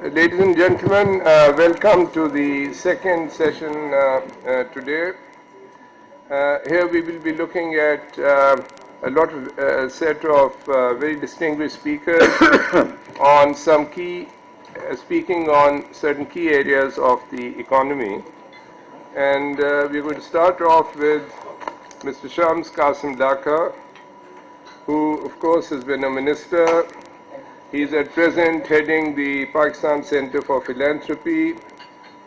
Ladies and gentlemen, welcome to the second session today. Here we will be looking at a lot of set of very distinguished speakers on some key, speaking on certain key areas of the economy. And we're going to start off with Mr. Shams Qasim Dhaka, who of course has been a minister. He's at present heading the Pakistan Center for Philanthropy,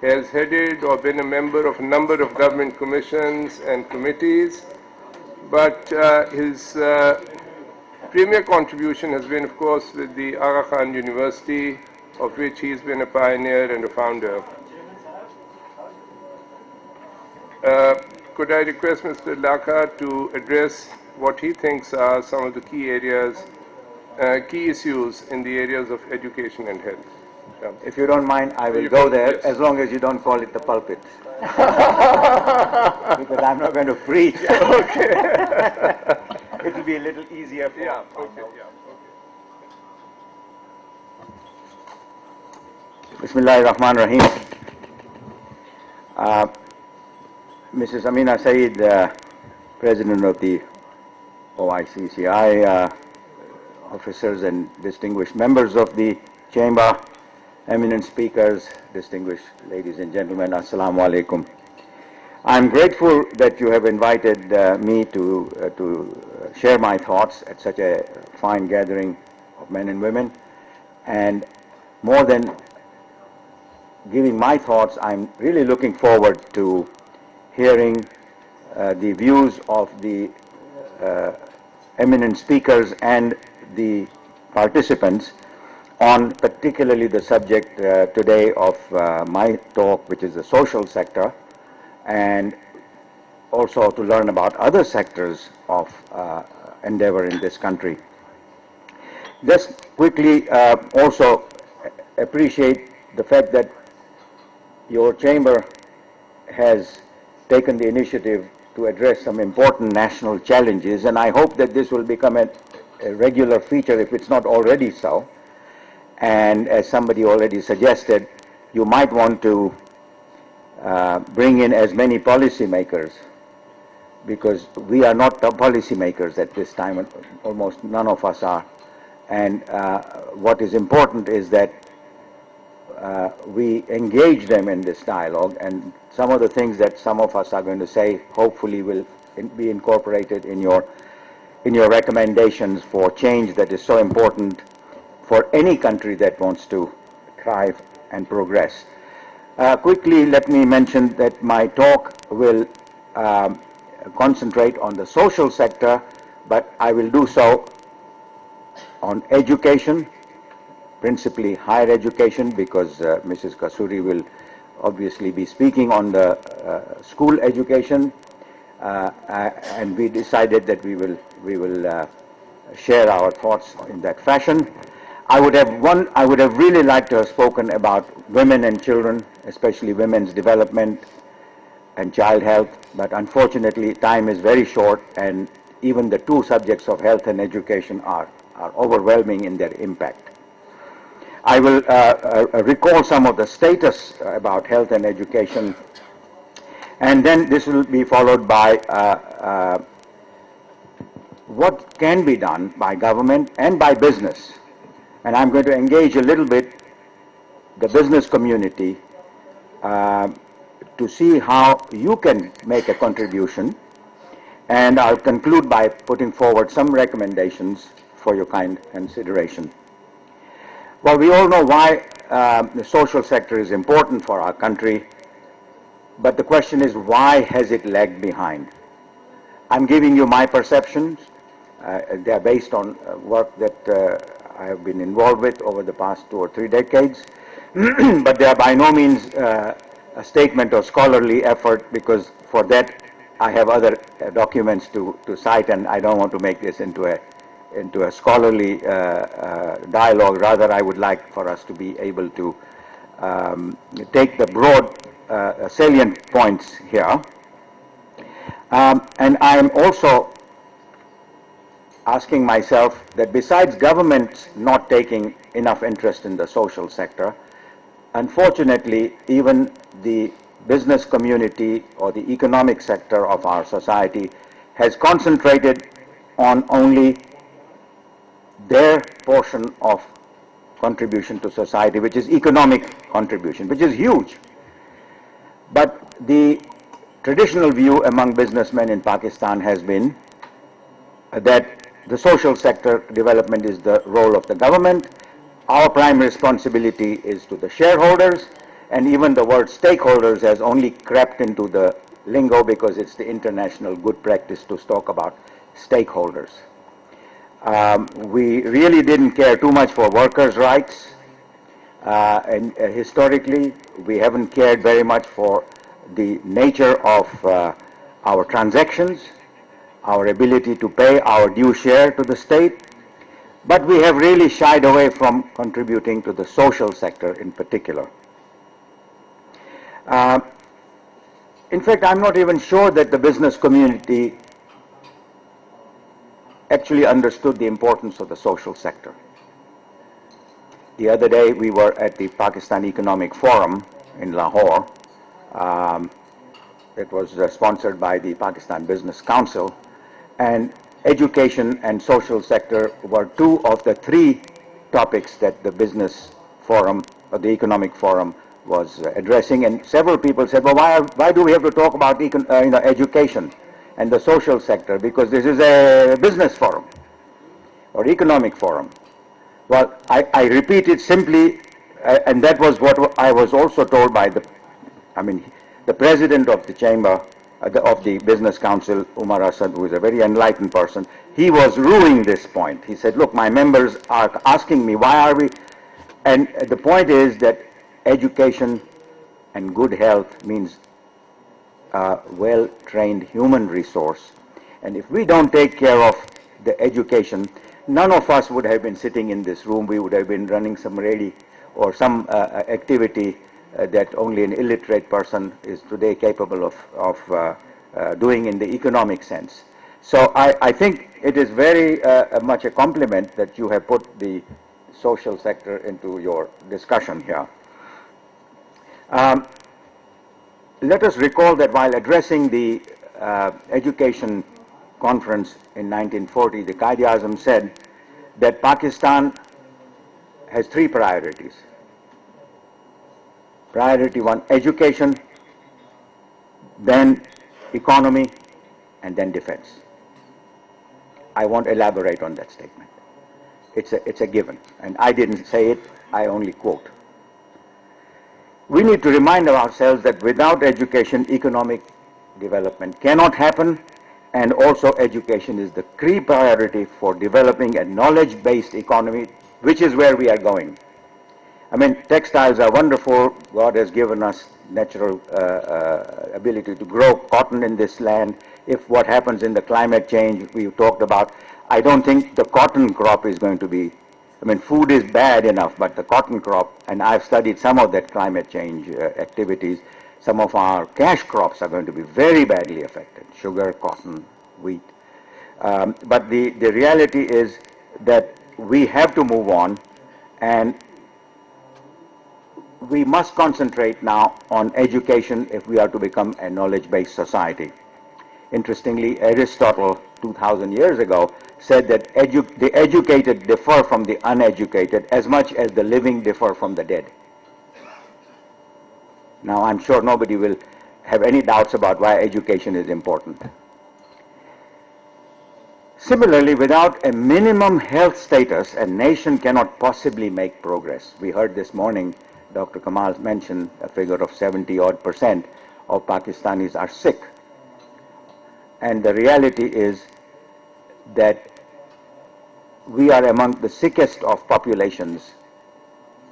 has headed or been a member of a number of government commissions and committees, but his premier contribution has been, of course, with the Aga Khan University, of which he's been a pioneer and a founder. Could I request Mr. Dhaka to address what he thinks are some of the key areas, key issues in the areas of education and health? Yeah. If you don't mind, I will go there, yes, as long as you don't call it the pulpit. Because I'm not going to preach. Okay. It will be a little easier for yeah, okay, yeah, okay. Bismillahir Rahmanir Rahim. Mrs. Amina Saeed, President of the OICCI, officers and distinguished members of the Chamber, eminent speakers, distinguished ladies and gentlemen, Assalamu alaikum. I'm grateful that you have invited me to share my thoughts at such a fine gathering of men and women. And more than giving my thoughts, I'm really looking forward to hearing the views of the eminent speakers and the participants on particularly the subject today of my talk, which is the social sector, and also to learn about other sectors of endeavor in this country. Just quickly also appreciate the fact that your chamber has taken the initiative to address some important national challenges, and I hope that this will become a regular feature if it's not already so. And as somebody already suggested, you might want to bring in as many policymakers, because we are not the policymakers at this time, almost none of us are. And what is important is that we engage them in this dialogue, and some of the things that some of us are going to say hopefully will be incorporated in your recommendations for change that is so important for any country that wants to thrive and progress. Quickly, let me mention that my talk will concentrate on the social sector, but I will do so on education, principally higher education, because Mrs. Kasuri will obviously be speaking on the school education, and we decided that we will share our thoughts in that fashion. I would have really liked to have spoken about women and children, especially women's development and child health, but unfortunately time is very short, and even the two subjects of health and education are overwhelming in their impact. I will recall some of the status about health and education, and then this will be followed by what can be done by government and by business. And I'm going to engage a little bit the business community to see how you can make a contribution, and I'll conclude by putting forward some recommendations for your kind consideration. Well, we all know why the social sector is important for our country, but the question is, why has it lagged behind? I'm giving you my perceptions. They are based on work that I have been involved with over the past 2 or 3 decades, but they are by no means a statement of scholarly effort, because for that I have other documents to cite, and I don't want to make this into a scholarly dialogue. Rather, I would like for us to be able to take the broad salient points here. And I am also asking myself that besides governments not taking enough interest in the social sector, unfortunately, even the business community or the economic sector of our society has concentrated on only their portion of contribution to society, which is economic contribution, which is huge. But the traditional view among businessmen in Pakistan has been that the social sector development is the role of the government. Our prime responsibility is to the shareholders, and even the word stakeholders has only crept into the lingo because it's the international good practice to talk about stakeholders. We really didn't care too much for workers' rights, and historically we haven't cared very much for the nature of our transactions, our ability to pay our due share to the state, but we have really shied away from contributing to the social sector in particular. In fact, I'm not even sure that the business community actually understood the importance of the social sector. The other day we were at the Pakistan Economic Forum in Lahore. It was sponsored by the Pakistan Business Council, and education and social sector were two of the three topics that the business forum or the economic forum was addressing. And several people said, well, why do we have to talk about education and the social sector, because this is a business forum or economic forum? Well, I repeat it simply, and that was what I was also told by the president of the chamber, of the Business Council, Umar Asad, who is a very enlightened person. He was ruling this point. He said, look, my members are asking me, why are we? And the point is that education and good health means a well-trained human resource. And if we don't take care of the education, none of us would have been sitting in this room. We would have been running some rally or some activity that only an illiterate person is today capable of doing in the economic sense. So I think it is very much a compliment that you have put the social sector into your discussion here. Let us recall that while addressing the education conference in 1940, the Quaid-e-Azam said that Pakistan has three priorities. Priority one, education, then economy, and then defense. I won't elaborate on that statement. It's a given, and I didn't say it, I only quote. We need to remind ourselves that without education, economic development cannot happen, and also education is the key priority for developing a knowledge-based economy, which is where we are going. I mean, textiles are wonderful. God has given us natural ability to grow cotton in this land. If what happens in the climate change we talked about, I don't think the cotton crop is going to be, I mean, food is bad enough, but the cotton crop, and I've studied some of that climate change activities, some of our cash crops are going to be very badly affected, sugar, cotton, wheat. But the reality is that we have to move on, and we must concentrate now on education if we are to become a knowledge-based society. Interestingly, Aristotle, 2,000 years ago, said that the educated differ from the uneducated as much as the living differ from the dead. Now, I'm sure nobody will have any doubts about why education is important. Similarly, without a minimum health status, a nation cannot possibly make progress. We heard this morning Dr. Kamal mentioned a figure of 70-odd% of Pakistanis are sick. And the reality is that we are among the sickest of populations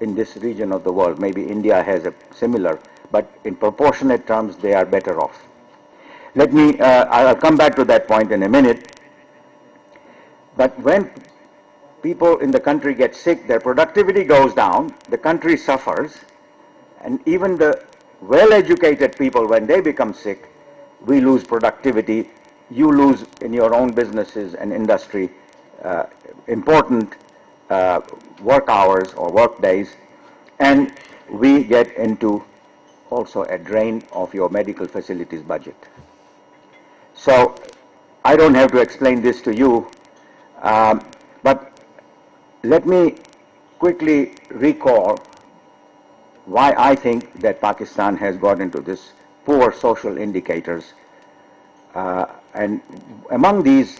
in this region of the world. Maybe India has a similar, but in proportionate terms, they are better off. I'll come back to that point in a minute. But when people in the country get sick, their productivity goes down, the country suffers, and even the well-educated people, when they become sick, we lose productivity. You lose in your own businesses and industry important work hours or work days. And we get into also a drain of your medical facilities budget. So I don't have to explain this to you, but let me quickly recall why I think that Pakistan has got into this poor social indicators. And among these,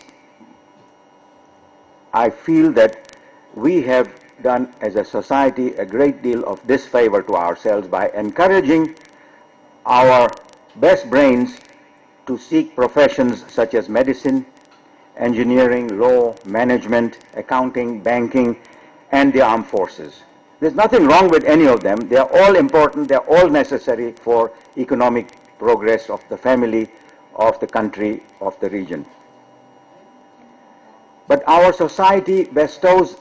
I feel that we have done as a society a great deal of disfavor to ourselves by encouraging our best brains to seek professions such as medicine, engineering, law, management, accounting, banking, and the armed forces. There's nothing wrong with any of them. They are all important. They are all necessary for economic progress of the family, of the country, of the region. But our society bestows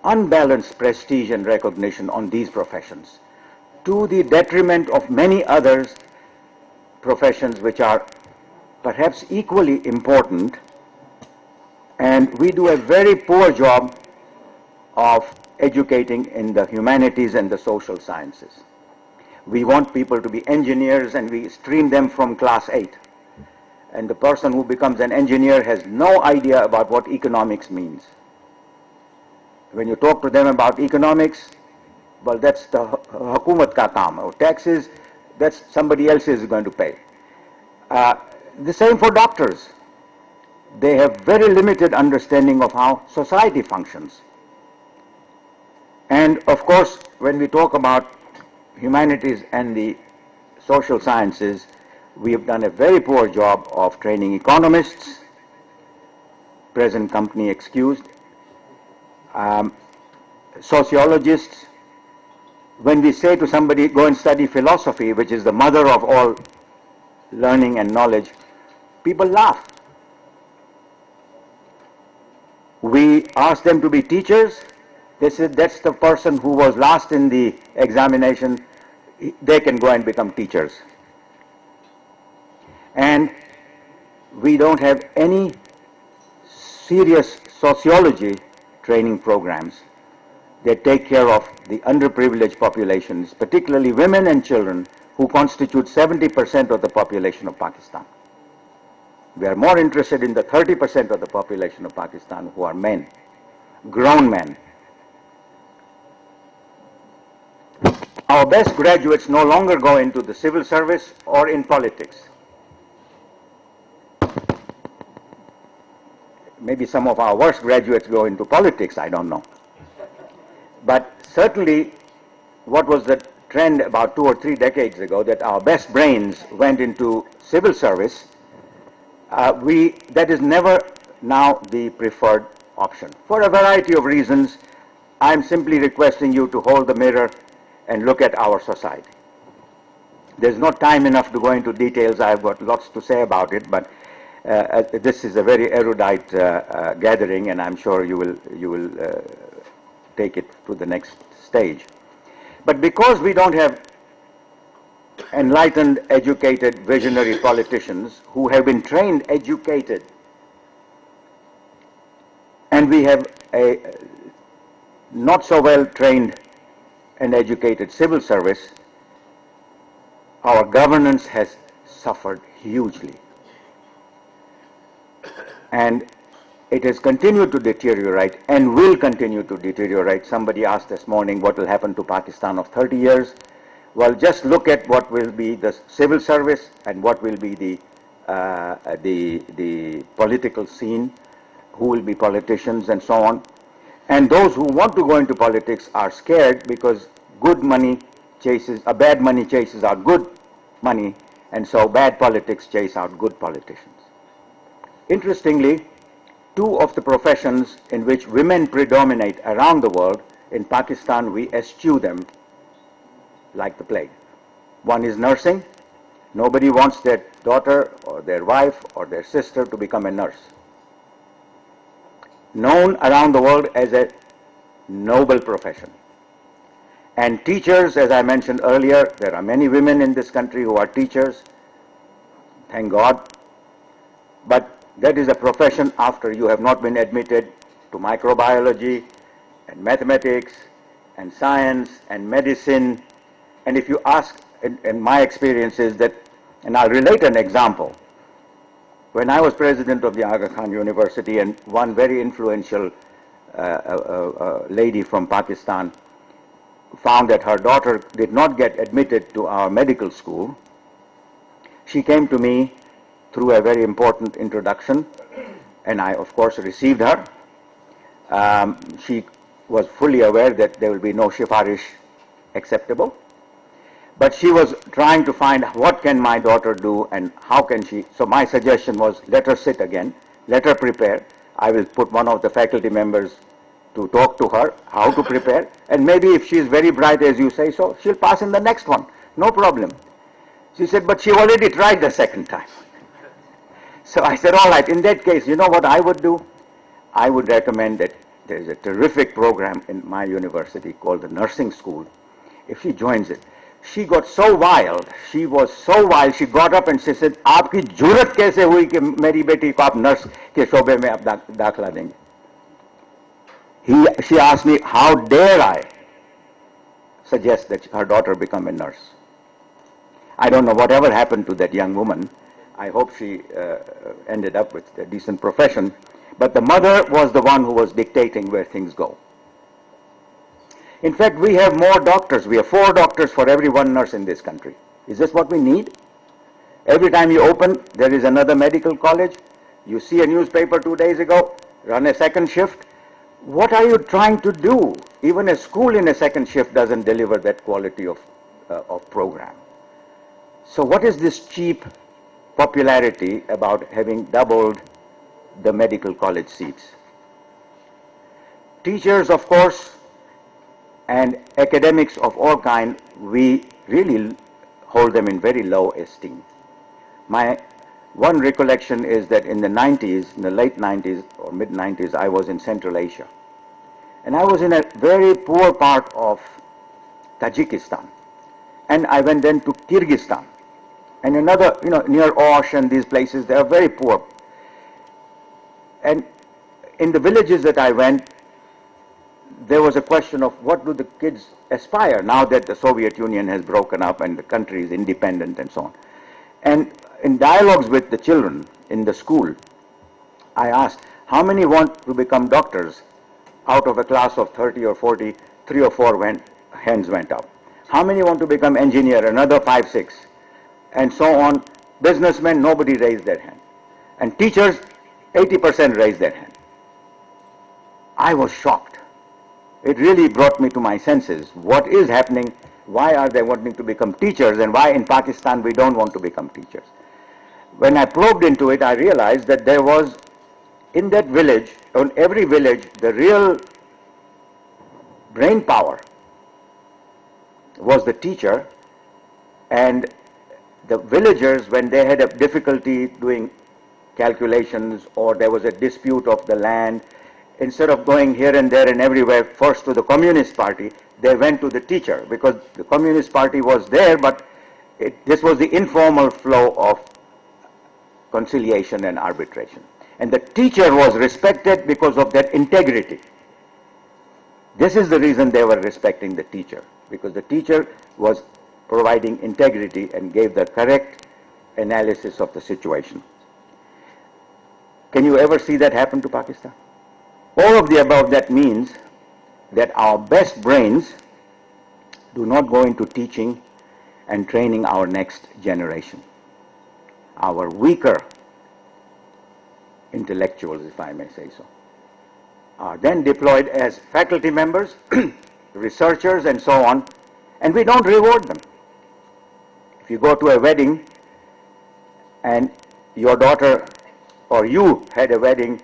unbalanced prestige and recognition on these professions, to the detriment of many others professions which are perhaps equally important, and we do a very poor job of educating in the humanities and the social sciences. We want people to be engineers and we stream them from class 8. And the person who becomes an engineer has no idea about what economics means. When you talk to them about economics, well, that's the hukumat ka kaam, or taxes, that's somebody else is going to pay. The same for doctors. They have very limited understanding of how society functions. And of course, when we talk about humanities and the social sciences, we have done a very poor job of training economists, present company excused, sociologists. When we say to somebody, go and study philosophy, which is the mother of all learning and knowledge, people laugh. We ask them to be teachers. They said that's the person who was last in the examination. They can go and become teachers. And we don't have any serious sociology training programs that take care of the underprivileged populations, particularly women and children, who constitute 70% of the population of Pakistan. We are more interested in the 30% of the population of Pakistan who are men, grown men. Our best graduates no longer go into the civil service or in politics. Maybe some of our worst graduates go into politics, I don't know. But certainly, what was the trend about 2 or 3 decades ago, that our best brains went into civil service, that is never now the preferred option. For a variety of reasons, I'm simply requesting you to hold the mirror and look at our society. There's not time enough to go into details. I've got lots to say about it, but this is a very erudite gathering, and I'm sure you will take it to the next stage. But because we don't have enlightened, educated, visionary politicians who have been trained, educated, and we have a not so well trained and educated civil service, our governance has suffered hugely. And it has continued to deteriorate and will continue to deteriorate. Somebody asked this morning what will happen to Pakistan of 30 years. Well, just look at what will be the civil service and what will be the political scene, who will be politicians and so on. And those who want to go into politics are scared because bad money chases out good money, and so bad politics chase out good politicians. Interestingly, 2 of the professions in which women predominate around the world, in Pakistan we eschew them like the plague. One is nursing. Nobody wants their daughter or their wife or their sister to become a nurse. Known around the world as a noble profession. And teachers, as I mentioned earlier, there are many women in this country who are teachers, thank God. But that is a profession after you have not been admitted to microbiology and mathematics and science and medicine. And if you ask, and my experience is that, and I'll relate an example. When I was president of the Aga Khan University, and one very influential lady from Pakistan found that her daughter did not get admitted to our medical school, she came to me through a very important introduction, and I, of course, received her. She was fully aware that there will be no shifarish acceptable, but she was trying to find what can my daughter do and how can she. So my suggestion was, let her sit again, let her prepare. I will put one of the faculty members to talk to her how to prepare, and maybe if she is very bright as you say so, she'll pass in the next one, no problem. She said, but she already tried the second time. So I said, all right, in that case, you know what I would do? I would recommend that there's a terrific program in my university called the nursing school. If she joins it, she got so wild, she was so wild, she got up and she said, आपकी जुर्रत कैसे हुई कि मेरी बेटी को आप nurse के शोबे में आप दाखला देंगे? She asked me, how dare I suggest that her daughter become a nurse? I don't know whatever happened to that young woman. I hope she ended up with a decent profession. But the mother was the one who was dictating where things go. In fact, we have more doctors. We have 4 doctors for every 1 nurse in this country. Is this what we need? Every time you open, there is another medical college. You see a newspaper 2 days ago, run a second shift. What are you trying to do? Even a school in a second shift doesn't deliver that quality of program. So what is this cheap popularity about having doubled the medical college seats? Teachers, of course, and academics of all kind, we really hold them in very low esteem. My one recollection is that in the 90s, in the late 90s or mid 90s, I was in Central Asia. And I was in a very poor part of Tajikistan. And I went then to Kyrgyzstan. And another, near Osh and these places, they are very poor. And in the villages that I went, there was a question of what do the kids aspire now that the Soviet Union has broken up and the country is independent and so on. And in dialogues with the children in the school, I asked, how many want to become doctors? Out of a class of 30 or 40, 3 or 4 hands went up. How many want to become engineer? Another 5, 6. And so on. Businessmen, nobody raised their hand. And teachers, 80% raised their hand. I was shocked. It really brought me to my senses. What is happening? Why are they wanting to become teachers, and why in Pakistan we don't want to become teachers? When I probed into it, I realized that there was, in that village, on every village, the real brain power was the teacher, and the villagers, when they had a difficulty doing calculations or there was a dispute of the land, instead of going here and there and everywhere first to the Communist Party, they went to the teacher, because the Communist Party was there, but this was the informal flow of conciliation and arbitration. And the teacher was respected because of that integrity. This is the reason they were respecting the teacher, because the teacher was providing integrity and gave the correct analysis of the situation. Can you ever see that happen to Pakistan? All of the above, that means that our best brains do not go into teaching and training our next generation. Our weaker intellectuals, if I may say so, are then deployed as faculty members, researchers, and so on, and we don't reward them. If you go to a wedding and your daughter, or you had a wedding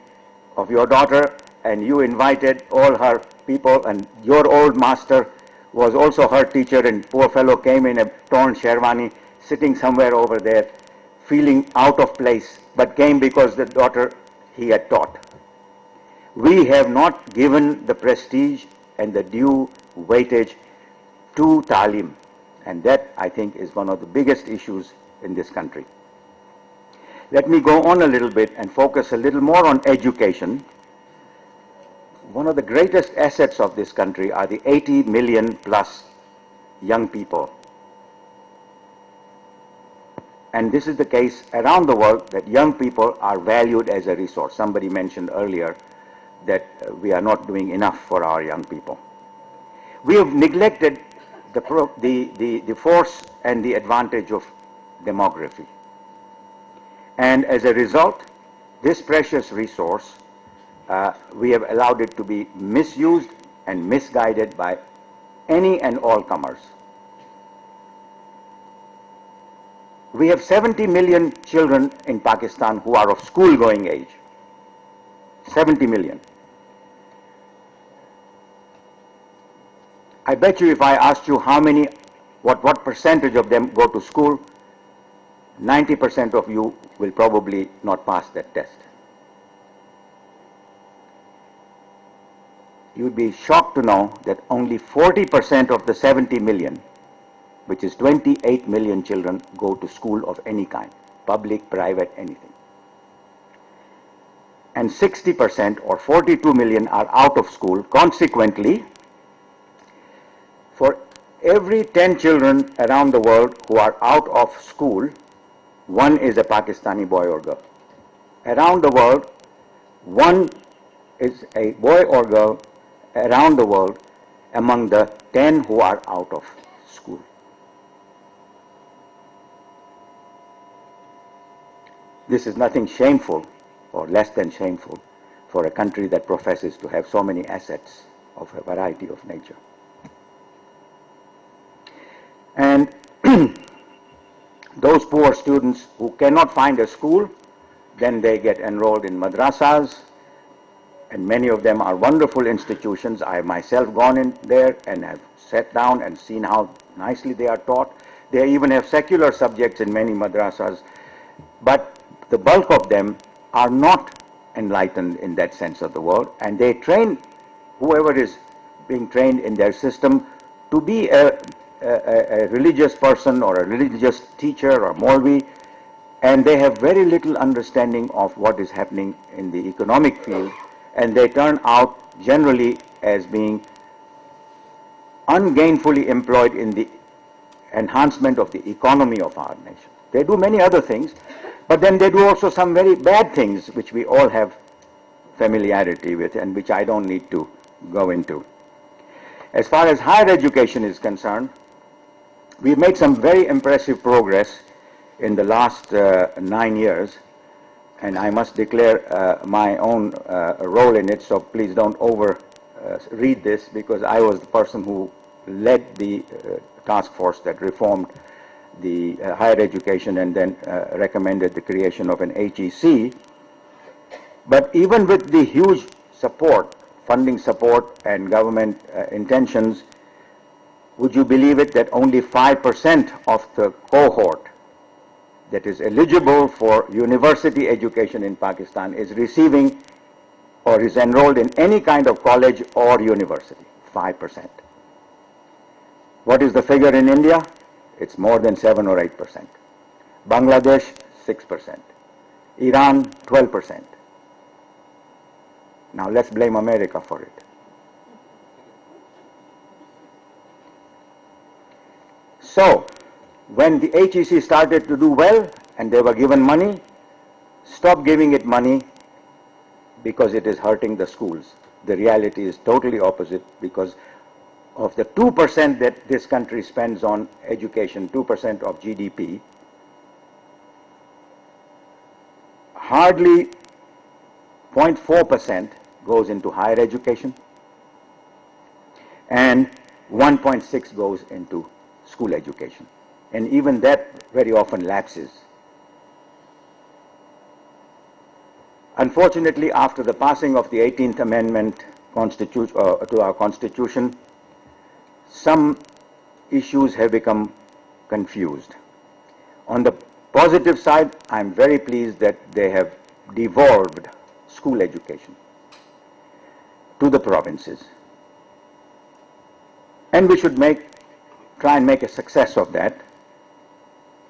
of your daughter and you invited all her people, and your old master was also her teacher, and poor fellow came in a torn sherwani, sitting somewhere over there, feeling out of place, but came because the daughter he had taught. We have not given the prestige and the due weightage to Talim, and that, I think, is one of the biggest issues in this country. Let me go on a little bit and focus a little more on education. one of the greatest assets of this country are the 80 million plus young people. And this is the case around the world, that young people are valued as a resource. Somebody mentioned earlier that we are not doing enough for our young people. We have neglected the force and the advantage of demography. And as a result, this precious resource, we have allowed it to be misused and misguided by any and all comers. We have 70 million children in Pakistan who are of school-going age. 70 million. I bet you if I asked you how many, what percentage of them go to school, 90% of you will probably not pass that test. You'd be shocked to know that only 40% of the 70 million, which is 28 million children, go to school of any kind, public, private, anything. And 60% or 42 million are out of school. Consequently, for every 10 children around the world who are out of school, one is a Pakistani boy or girl. Around the world, one is a boy or girl around the world among the 10 who are out of school. This is nothing shameful or less than shameful for a country that professes to have so many assets of a variety of nature. And those poor students who cannot find a school, then they get enrolled in madrasas, and many of them are wonderful institutions. I have myself gone in there and have sat down and seen how nicely they are taught. They even have secular subjects in many madrasas, but the bulk of them are not enlightened in that sense of the word, and they train whoever is being trained in their system to be a religious person or a religious teacher or Maulvi, and they have very little understanding of what is happening in the economic field, and they turn out generally as being ungainfully employed in the enhancement of the economy of our nation. They do many other things, but then they do also some very bad things which we all have familiarity with and which I don't need to go into. As far as higher education is concerned, we've made some very impressive progress in the last 9 years, and I must declare my own role in it, so please don't read this, because I was the person who led the task force that reformed the higher education and then recommended the creation of an HEC. But even with the huge support, funding support and government intentions, would you believe it that only 5% of the cohort that is eligible for university education in Pakistan is receiving or is enrolled in any kind of college or university? 5%. What is the figure in India? It's more than 7 or 8%. Bangladesh, 6%. Iran, 12%. Now let's blame America for it. So, when the HEC started to do well and they were given money, stop giving it money because it is hurting the schools. The reality is totally opposite, because of the 2% that this country spends on education, 2% of GDP, hardly 0.4% goes into higher education and 1.6 goes into school education. And even that very often lapses. Unfortunately, after the passing of the 18th Amendment to our Constitution, some issues have become confused. On the positive side, I'm very pleased that they have devolved school education to the provinces. And we should try and make a success of that,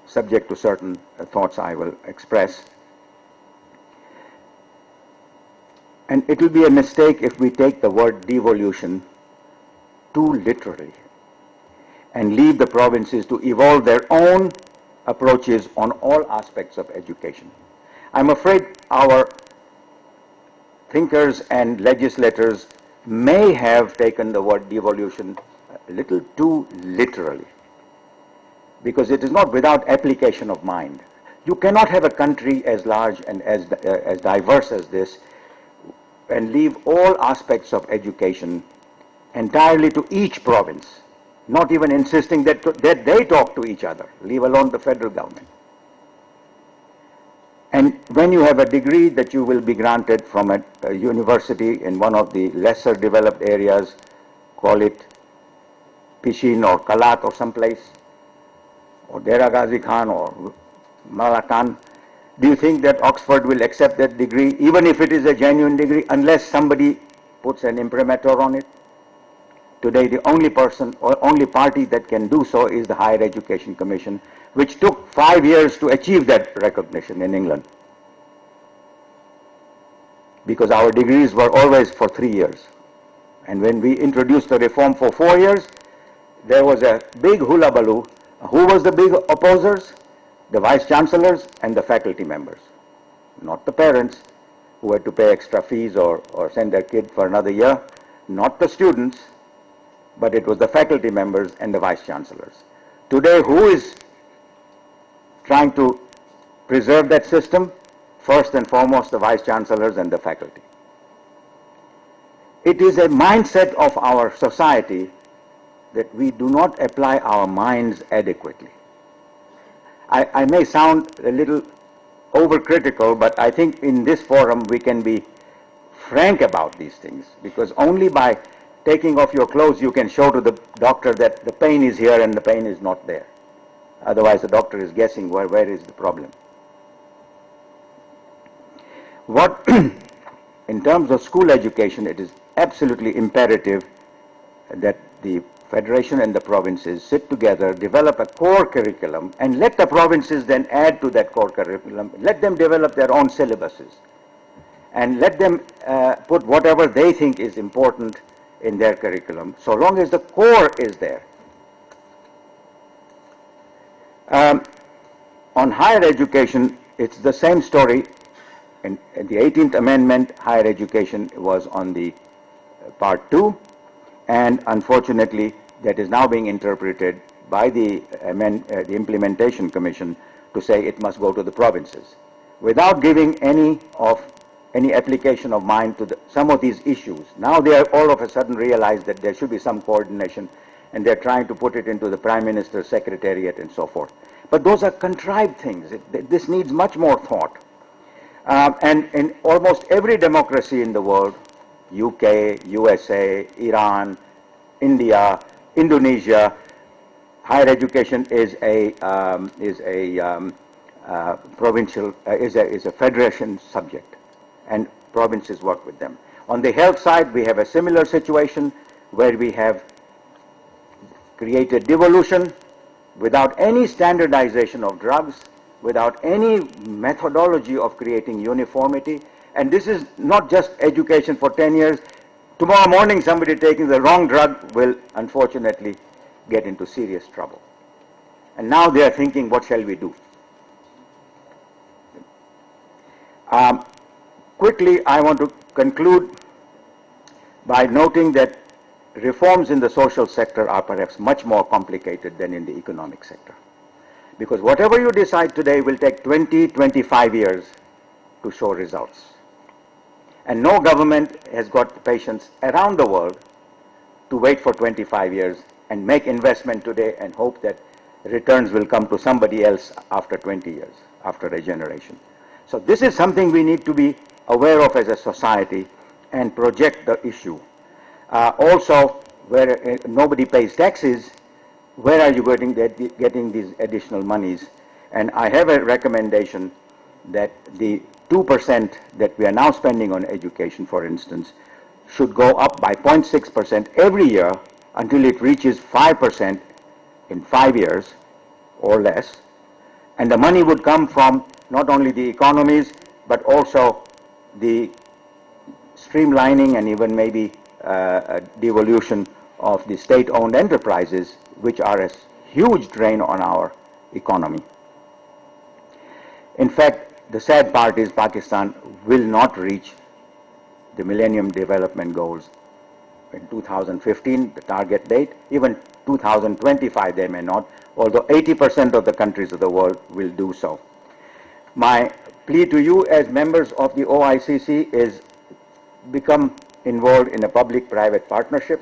subject to certain thoughts I will express. And it will be a mistake if we take the word devolution too literally and leave the provinces to evolve their own approaches on all aspects of education. I'm afraid our thinkers and legislators may have taken the word devolution a little too literally, because it is not without application of mind. You cannot have a country as large and as diverse as this and leave all aspects of education entirely to each province, not even insisting that they talk to each other, leave alone the federal government. And when you have a degree that you will be granted from a university in one of the lesser developed areas, call it Pishin or Kalat or someplace, or Dera Ghazi Khan or Malakan, do you think that Oxford will accept that degree, even if it is a genuine degree, unless somebody puts an imprimatur on it? Today, the only person or only party that can do so is the Higher Education Commission, which took 5 years to achieve that recognition in England, because our degrees were always for 3 years. And when we introduced the reform for 4 years, there was a big hullabaloo. Who was the big opposers? The vice chancellors and the faculty members, not the parents who had to pay extra fees or send their kid for another year, not the students, but it was the faculty members and the vice chancellors. Today, who is trying to preserve that system? First and foremost, the vice chancellors and the faculty. It is a mindset of our society that we do not apply our minds adequately. I may sound a little overcritical, but I think in this forum we can be frank about these things, because only by taking off your clothes you can show to the doctor that the pain is here and the pain is not there. Otherwise the doctor is guessing where is the problem. What, in terms of school education, it is absolutely imperative that the Federation and the provinces sit together, develop a core curriculum, and let the provinces then add to that core curriculum. Let them develop their own syllabuses, and let them put whatever they think is important in their curriculum, so long as the core is there. On higher education, it's the same story. In the 18th Amendment, higher education was on the part 2, and unfortunately that is now being interpreted by the Implementation Commission to say it must go to the provinces, without giving any application of mind to some of these issues. Now they have all of a sudden realized that there should be some coordination, and they're trying to put it into the Prime Minister's Secretariat and so forth. But those are contrived things. This needs much more thought. And in almost every democracy in the world, UK, USA, Iran, India, Indonesia, higher education is a provincial, is a federation subject, and provinces work with them. On the health side, we have a similar situation where we have created devolution without any standardization of drugs, without any methodology of creating uniformity. And this is not just education for 10 years. Tomorrow morning somebody taking the wrong drug will unfortunately get into serious trouble. And now they are thinking, what shall we do? Quickly, I want to conclude by noting that reforms in the social sector are perhaps much more complicated than in the economic sector. Because whatever you decide today will take 20, 25 years to show results. And no government has got the patience around the world to wait for 25 years and make investment today and hope that returns will come to somebody else after 20 years, after a generation. So this is something we need to be aware of as a society and project the issue. Also, where nobody pays taxes, where are you getting these additional monies? And I have a recommendation that the 2% that we are now spending on education, for instance, should go up by 0.6% every year until it reaches 5% in 5 years or less. And the money would come from not only the economies, but also the streamlining and even maybe devolution of the state-owned enterprises, which are a huge drain on our economy. In fact, the sad part is Pakistan will not reach the Millennium Development Goals in 2015, the target date. Even 2025 they may not, although 80% of the countries of the world will do so. My plea to you as members of the OICC is become involved in a public-private partnership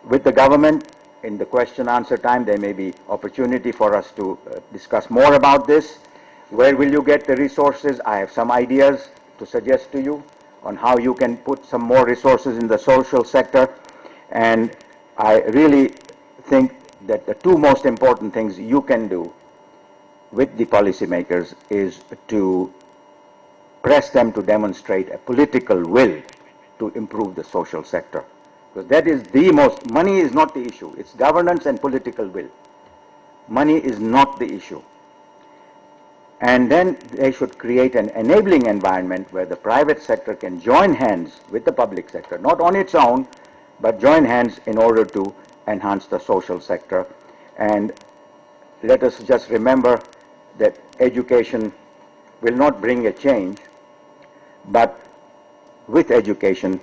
with the government. In the question-answer time, there may be opportunity for us to discuss more about this. Where will you get the resources? I have some ideas to suggest to you on how you can put some more resources in the social sector. And I really think that the two most important things you can do with the policymakers is to press them to demonstrate a political will to improve the social sector. Because that is the most, money is not the issue, it's governance and political will. Money is not the issue. And then they should create an enabling environment where the private sector can join hands with the public sector, not on its own, but join hands in order to enhance the social sector. And let us just remember that education will not bring a change, but with education,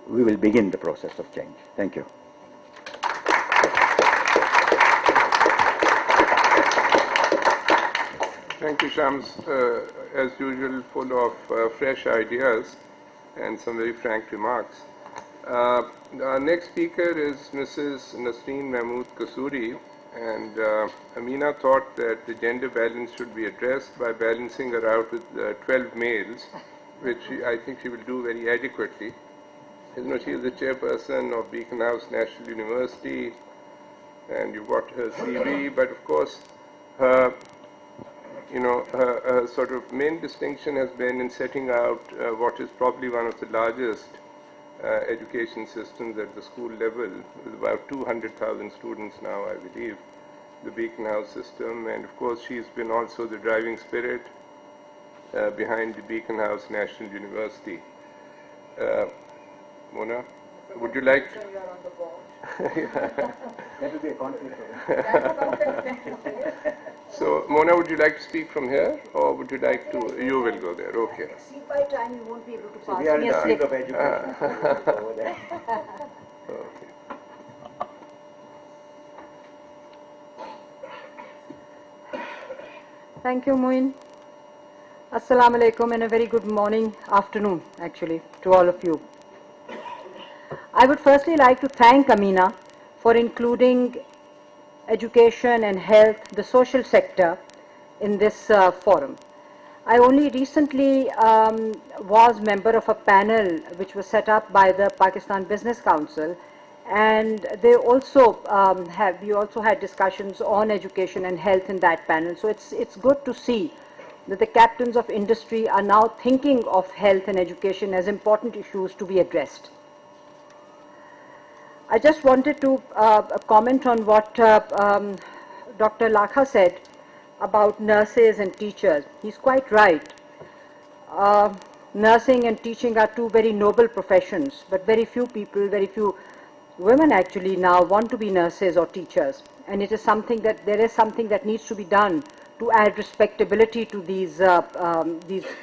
we will begin the process of change. Thank you. Thank you, Shams. As usual, full of fresh ideas and some very frank remarks. Our next speaker is Mrs. Nasreen Mahmood Kasuri, and Amina thought that the gender balance should be addressed by balancing her out with 12 males, which I think she will do very adequately. You know, she is the chairperson of Beacon House National University, and you've got her CV, but of course, her sort of main distinction has been in setting out what is probably one of the largest education systems at the school level, with about 200,000 students now, I believe, the Beacon House system. And of course, she's been also the driving spirit behind the Beacon House National University. Mona, would you like to? That will be a conflict. So, Mona, would you like to speak from here, or would you like to? You will go there. Okay. See, by time you won't be able to pass We are in me the a field slip. of education. Over there. Okay. Thank you, Moin. Assalamu alaikum and a very good morning, afternoon actually, to all of you. I would firstly like to thank Amina for including education and health, the social sector, in this forum. I only recently was member of a panel which was set up by the Pakistan Business Council, and they also we also had discussions on education and health in that panel. So it's good to see that the captains of industry are now thinking of health and education as important issues to be addressed. I just wanted to comment on what Dr. Lakha said about nurses and teachers. He's quite right. Nursing and teaching are two very noble professions, but very few people, very few women actually now want to be nurses or teachers. And it is something that there is something that needs to be done to add respectability to these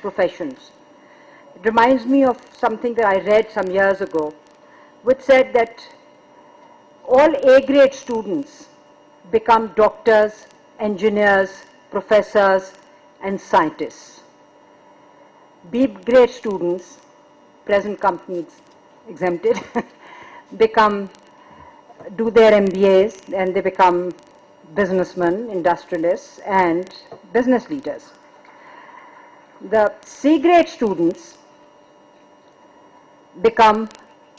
professions. It reminds me of something that I read some years ago, which said that all A-grade students become doctors, engineers, professors, and scientists. B-grade students, present companies exempted, do their MBAs and they become businessmen, industrialists, and business leaders. The C-grade students become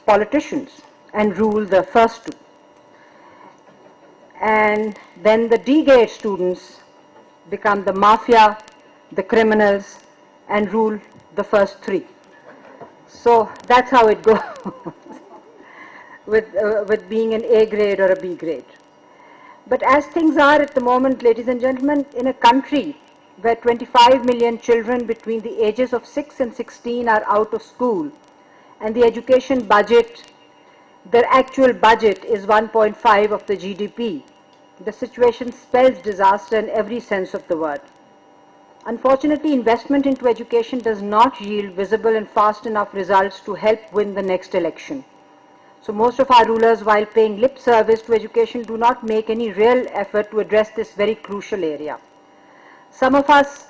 politicians and rule the first two. And then the D-grade students become the mafia, the criminals, and rule the first three. So that's how it goes with being an A grade or a B grade. But as things are at the moment, ladies and gentlemen, in a country where 25 million children between the ages of 6 and 16 are out of school, and the education budget, their actual budget is 1.5 of the GDP. The situation spells disaster in every sense of the word. Unfortunately, investment into education does not yield visible and fast enough results to help win the next election. So most of our rulers, while paying lip service to education, do not make any real effort to address this very crucial area. Some of us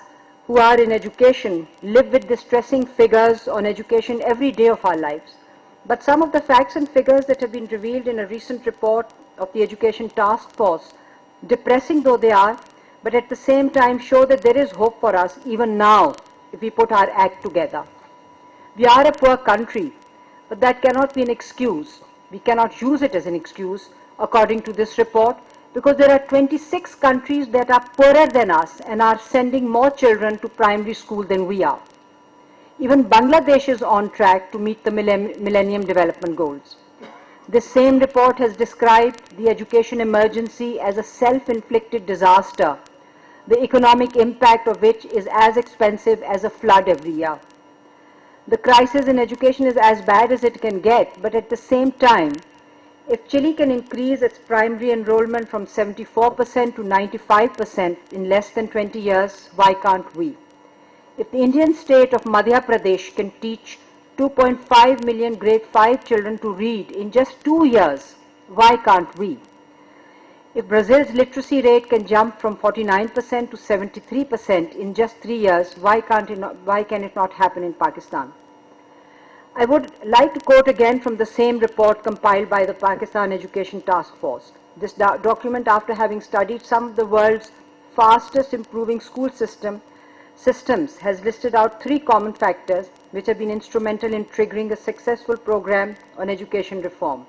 who are in education live with distressing figures on education every day of our lives. But some of the facts and figures that have been revealed in a recent report of the Education Task Force, depressing though they are, but at the same time show that there is hope for us even now if we put our act together. We are a poor country, but that cannot be an excuse. We cannot use it as an excuse, according to this report, because there are 26 countries that are poorer than us and are sending more children to primary school than we are. Even Bangladesh is on track to meet the Millennium Development Goals. This same report has described the education emergency as a self-inflicted disaster, the economic impact of which is as expensive as a flood every year. The crisis in education is as bad as it can get, but at the same time, if Chile can increase its primary enrollment from 74% to 95% in less than 20 years, why can't we? If the Indian state of Madhya Pradesh can teach 2.5 million grade 5 children to read in just 2 years, why can't we? If Brazil's literacy rate can jump from 49% to 73% in just 3 years, why can it not happen in Pakistan? I would like to quote again from the same report compiled by the Pakistan Education Task Force. This document, after having studied some of the world's fastest improving school systems, has listed out 3 common factors which have been instrumental in triggering a successful program on education reform.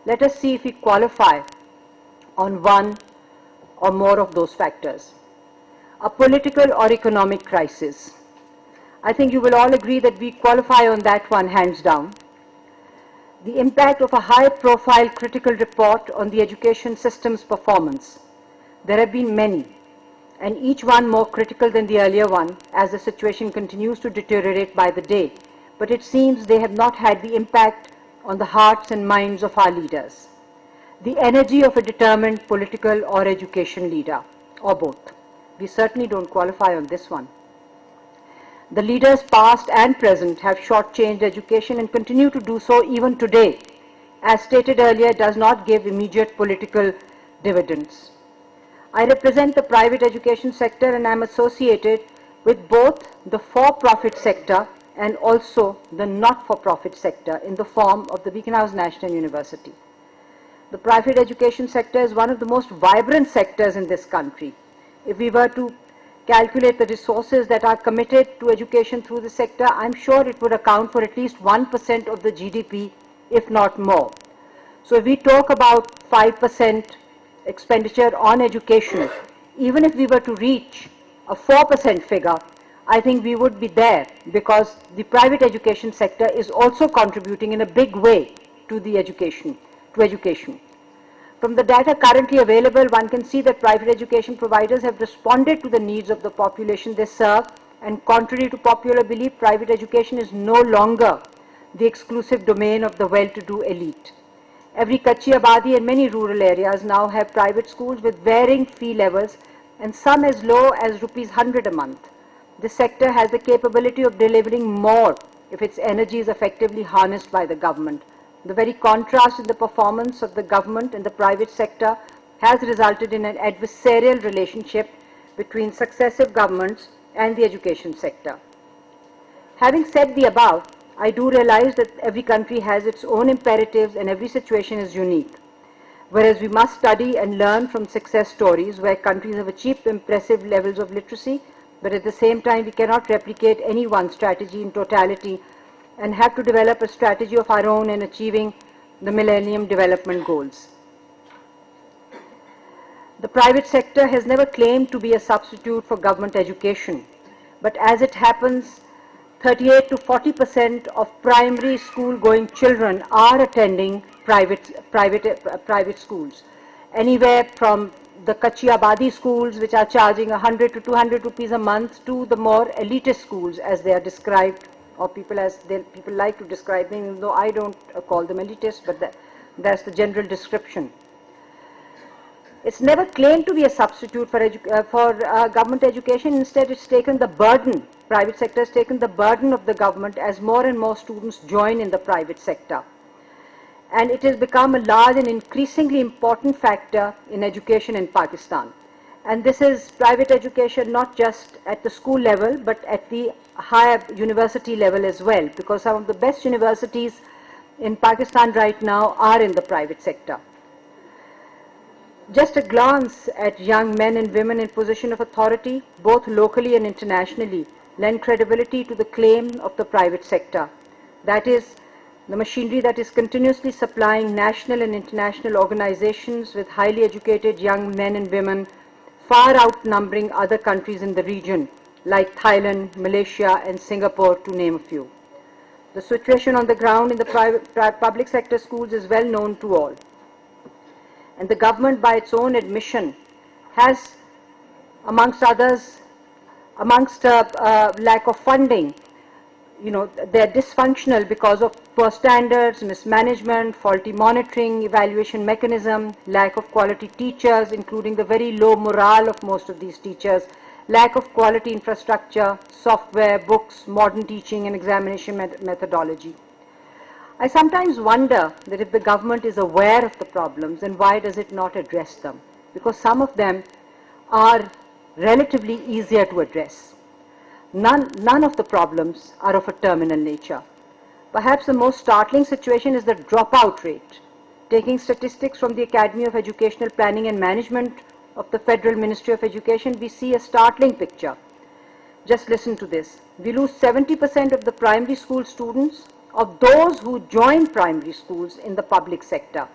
Let us see if we qualify on one or more of those factors. A political or economic crisis. I think you will all agree that we qualify on that one hands down. The impact of a high-profile critical report on the education system's performance. There have been many, and each one more critical than the earlier one as the situation continues to deteriorate by the day. But it seems they have not had the impact on the hearts and minds of our leaders. The energy of a determined political or education leader, or both. We certainly don't qualify on this one. The leaders past and present have shortchanged education and continue to do so even today. As stated earlier, it does not give immediate political dividends. I represent the private education sector and I am associated with both the for-profit sector and also the not-for-profit sector in the form of the Beacon House National University. The private education sector is one of the most vibrant sectors in this country. If we were to calculate the resources that are committed to education through the sector, I'm sure it would account for at least 1% of the GDP, if not more. So if we talk about 5% expenditure on education, even if we were to reach a 4% figure, I think we would be there because the private education sector is also contributing in a big way to the education. From the data currently available, one can see that private education providers have responded to the needs of the population they serve, and contrary to popular belief, private education is no longer the exclusive domain of the well-to-do elite. Every Kachi Abadi and many rural areas now have private schools with varying fee levels and some as low as ₹100 a month. This sector has the capability of delivering more if its energy is effectively harnessed by the government. The very contrast in the performance of the government and the private sector has resulted in an adversarial relationship between successive governments and the education sector. Having said the above, I do realize that every country has its own imperatives and every situation is unique. Whereas we must study and learn from success stories where countries have achieved impressive levels of literacy, but at the same time we cannot replicate any one strategy in totality and have to develop a strategy of our own in achieving the Millennium Development Goals. The private sector has never claimed to be a substitute for government education, but as it happens, 38 to 40% of primary school-going children are attending private schools, anywhere from the Kachi Abadi schools, which are charging 100 to 200 rupees a month, to the more elitist schools, as they are described, or people like to describe them, even though I don't call them elitist, but that's the general description. It's never claimed to be a substitute for government education. Instead, it's taken the burden, private sector has taken the burden of the government as more and more students join in the private sector. And it has become a large and increasingly important factor in education in Pakistan. And this is private education not just at the school level, but at the higher university level as well, because some of the best universities in Pakistan right now are in the private sector. Just a glance at young men and women in position of authority, both locally and internationally, lend credibility to the claim of the private sector. That is, the machinery that is continuously supplying national and international organizations with highly educated young men and women, far outnumbering other countries in the region, like Thailand, Malaysia, and Singapore, to name a few. The situation on the ground in the public sector schools is well known to all. And the government, by its own admission, has, amongst others, lack of funding, they're dysfunctional because of poor standards, mismanagement, faulty monitoring, evaluation mechanism, lack of quality teachers, including the very low morale of most of these teachers, lack of quality infrastructure, software, books, modern teaching and examination methodology. I sometimes wonder that if the government is aware of the problems, then why does it not address them? Because some of them are relatively easier to address. None of the problems are of a terminal nature. Perhaps the most startling situation is the dropout rate. Taking statistics from the Academy of Educational Planning and Management of the Federal Ministry of Education, we see a startling picture. Just listen to this. We lose 70% of the primary school students of those who join primary schools in the public sector.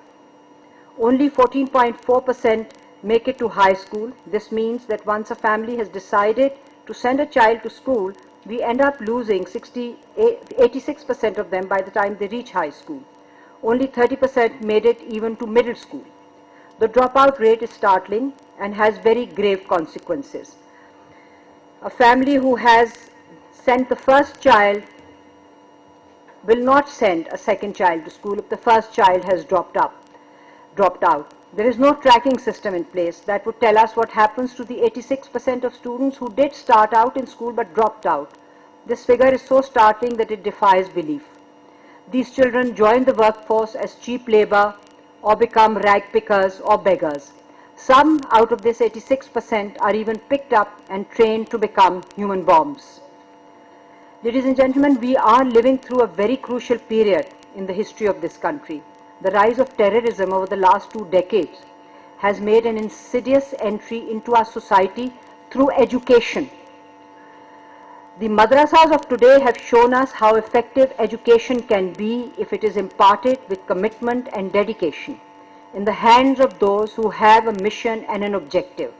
Only 14.4% make it to high school. This means that once a family has decided to send a child to school, we end up losing 86% of them by the time they reach high school. Only 30% made it even to middle school. The dropout rate is startling and has very grave consequences. A family who has sent the first child will not send a second child to school if the first child has dropped out. There is no tracking system in place that would tell us what happens to the 86% of students who did start out in school but dropped out. This figure is so startling that it defies belief. These children join the workforce as cheap labor or become rag pickers or beggars. Some out of this 86% are even picked up and trained to become human bombs. Ladies and gentlemen, we are living through a very crucial period in the history of this country. The rise of terrorism over the last 2 decades has made an insidious entry into our society through education. The madrasas of today have shown us how effective education can be if it is imparted with commitment and dedication in the hands of those who have a mission and an objective.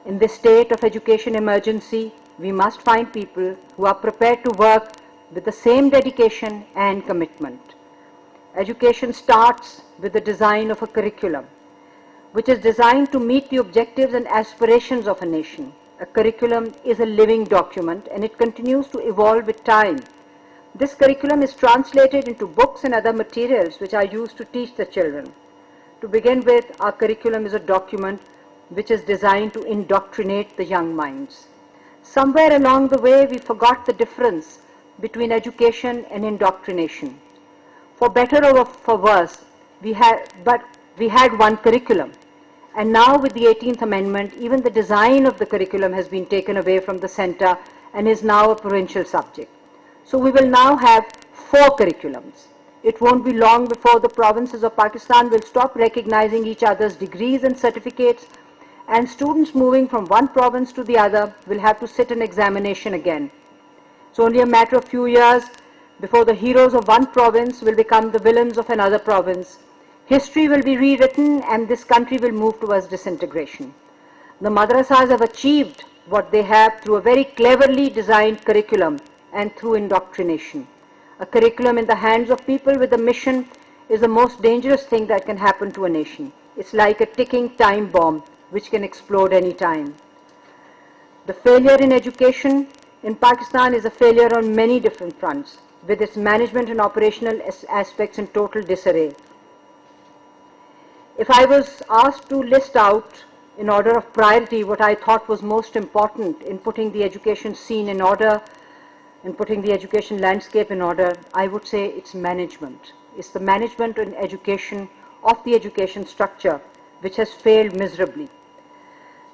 In this state of education emergency, we must find people who are prepared to work with the same dedication and commitment. Education starts with the design of a curriculum, which is designed to meet the objectives and aspirations of a nation. A curriculum is a living document and it continues to evolve with time. This curriculum is translated into books and other materials which are used to teach the children. To begin with, our curriculum is a document which is designed to indoctrinate the young minds. Somewhere along the way, we forgot the difference between education and indoctrination. For better or for worse, we had one curriculum. And now with the 18th Amendment, even the design of the curriculum has been taken away from the center and is now a provincial subject. So we will now have 4 curriculums. It won't be long before the provinces of Pakistan will stop recognizing each other's degrees and certificates, and students moving from one province to the other will have to sit an examination again. It's only a matter of few years before the heroes of one province will become the villains of another province. History will be rewritten and this country will move towards disintegration. The madrasas have achieved what they have through a very cleverly designed curriculum and through indoctrination. A curriculum in the hands of people with a mission is the most dangerous thing that can happen to a nation. It's like a ticking time bomb which can explode any time. The failure in education in Pakistan is a failure on many different fronts, with its management and operational aspects in total disarray. If I was asked to list out in order of priority what I thought was most important in putting the education scene in order, in putting the education landscape in order, I would say it's management. It's the management and education of the education structure which has failed miserably.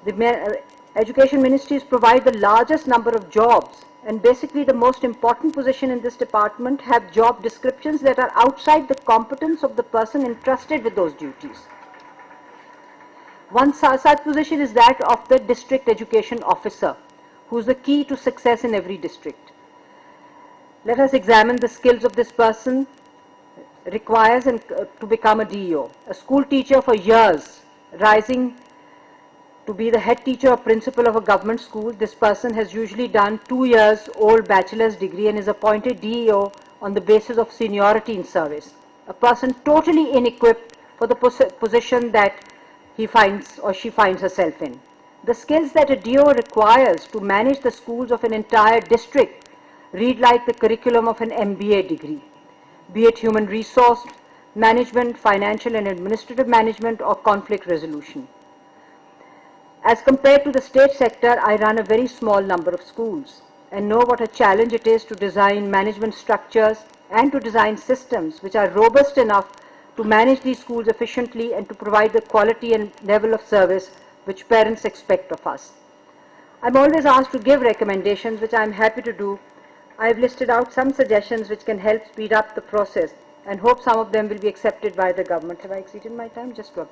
The education ministries provide the largest number of jobs, and basically the most important position in this department have job descriptions that are outside the competence of the person entrusted with those duties. One such position is that of the district education officer, who is the key to success in every district. Let us examine the skills of this person requires to become a DEO. A school teacher for years, rising to be the head teacher or principal of a government school, this person has usually done 2 years old bachelor's degree and is appointed DEO on the basis of seniority in service. A person totally inequipped for the position that he finds or she finds herself in. The skills that a DEO requires to manage the schools of an entire district read like the curriculum of an MBA degree, be it human resource management, financial and administrative management, or conflict resolution. As compared to the state sector, I run a very small number of schools and know what a challenge it is to design management structures and to design systems which are robust enough to manage these schools efficiently and to provide the quality and level of service which parents expect of us. I'm always asked to give recommendations, which I'm happy to do. I've listed out some suggestions which can help speed up the process and hope some of them will be accepted by the government. Have I exceeded my time? Just one.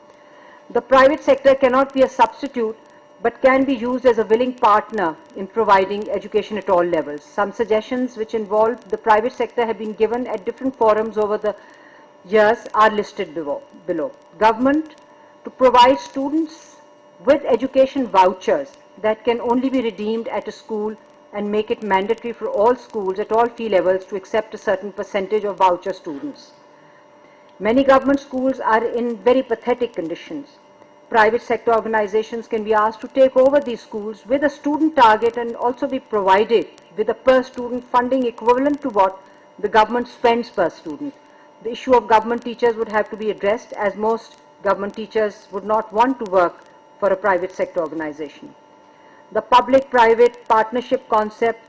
The private sector cannot be a substitute but can be used as a willing partner in providing education at all levels. Some suggestions which involve the private sector have been given at different forums over the years are listed below. Government to provide students with education vouchers that can only be redeemed at a school and make it mandatory for all schools at all fee levels to accept a certain percentage of voucher students. Many government schools are in very pathetic conditions. Private sector organizations can be asked to take over these schools with a student target and also be provided with a per student funding equivalent to what the government spends per student. The issue of government teachers would have to be addressed, as most government teachers would not want to work for a private sector organization. The public-private partnership concept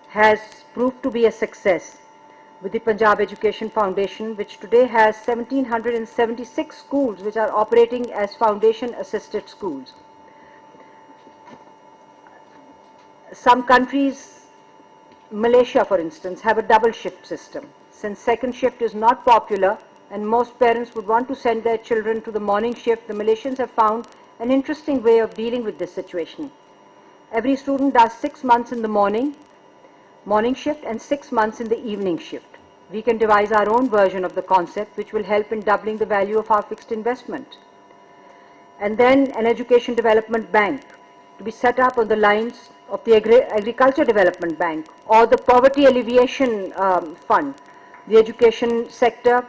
has proved to be a success with the Punjab Education Foundation, which today has 1,776 schools which are operating as foundation-assisted schools. Some countries, Malaysia for instance, have a double shift system. Since second shift is not popular and most parents would want to send their children to the morning shift, the Malaysians have found an interesting way of dealing with this situation. Every student does 6 months in the morning shift and 6 months in the evening shift. We can devise our own version of the concept which will help in doubling the value of our fixed investment. And then an education development bank to be set up on the lines of the Agriculture Development Bank or the Poverty Alleviation Fund. The education sector,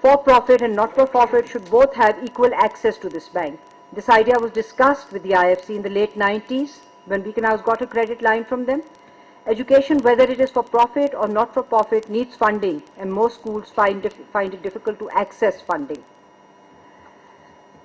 for-profit and not-for-profit, should both have equal access to this bank. This idea was discussed with the IFC in the late 90s when Beacon House got a credit line from them. Education, whether it is for profit or not for profit, needs funding, and most schools find it difficult to access funding.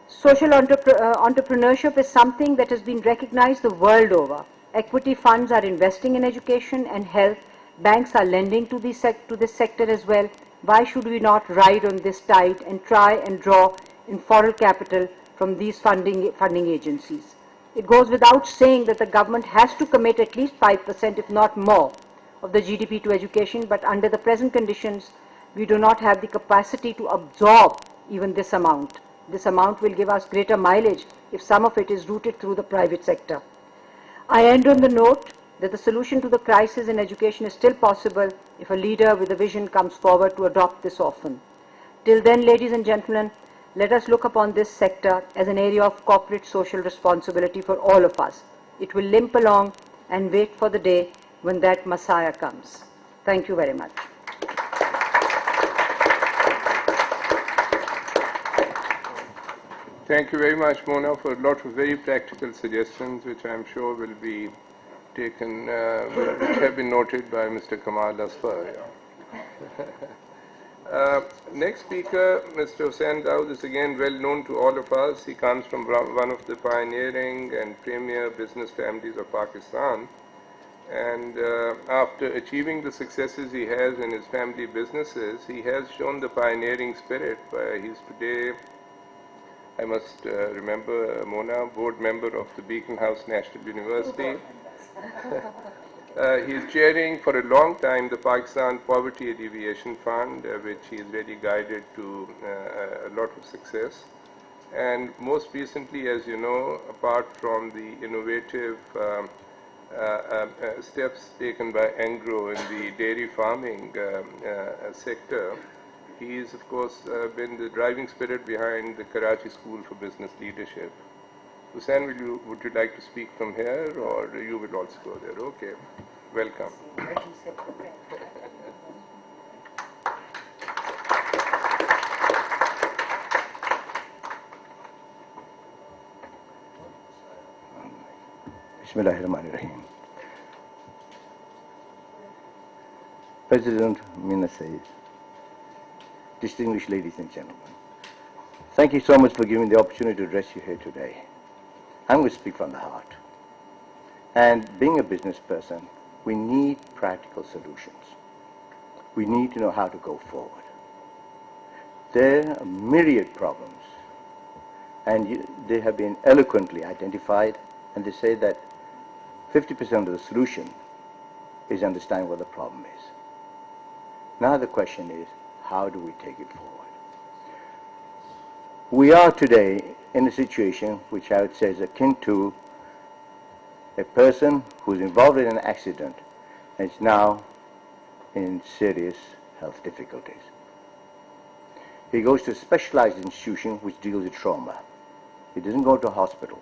Social entrepreneurship is something that has been recognized the world over. Equity funds are investing in education and health. Banks are lending to this sector as well. Why should we not ride on this tide and try and draw in foreign capital from these funding agencies? It goes without saying that the government has to commit at least 5%, if not more, of the GDP to education, but under the present conditions, we do not have the capacity to absorb even this amount. This amount will give us greater mileage if some of it is routed through the private sector. I end on the note that the solution to the crisis in education is still possible if a leader with a vision comes forward to adopt this orphan. Till then, ladies and gentlemen, let us look upon this sector as an area of corporate social responsibility for all of us. It will limp along and wait for the day when that Messiah comes. Thank you very much. Thank you very much, Mona, for a lot of very practical suggestions, which I'm sure will be taken, which have been noted by Mr. Kamal Asfar. Next speaker, Mr. Hussain Daud, is again well known to all of us. He comes from one of the pioneering and premier business families of Pakistan. And after achieving the successes he has in his family businesses, he has shown the pioneering spirit. He's today, I must remember, Mona, board member of the Beacon House National University. He is chairing for a long time the Pakistan Poverty Alleviation Fund, which he has really guided to a lot of success. And most recently, as you know, apart from the innovative steps taken by Engro in the dairy farming sector, he's of course been the driving spirit behind the Karachi School for Business Leadership. Hussain, would you like to speak from here, or you will also go there? Okay, welcome. Bismillahirrahmanirrahim. President Mina says, distinguished ladies and gentlemen, thank you so much for giving me the opportunity to address you here today. I'm going to speak from the heart. And being a business person, we need practical solutions. We need to know how to go forward. There are myriad problems, and they have been eloquently identified, and they say that 50% of the solution is understanding what the problem is. Now the question is, how do we take it forward? We are today in a situation which I would say is akin to a person who's involved in an accident and is now in serious health difficulties. He goes to a specialized institution which deals with trauma. He doesn't go to a hospital.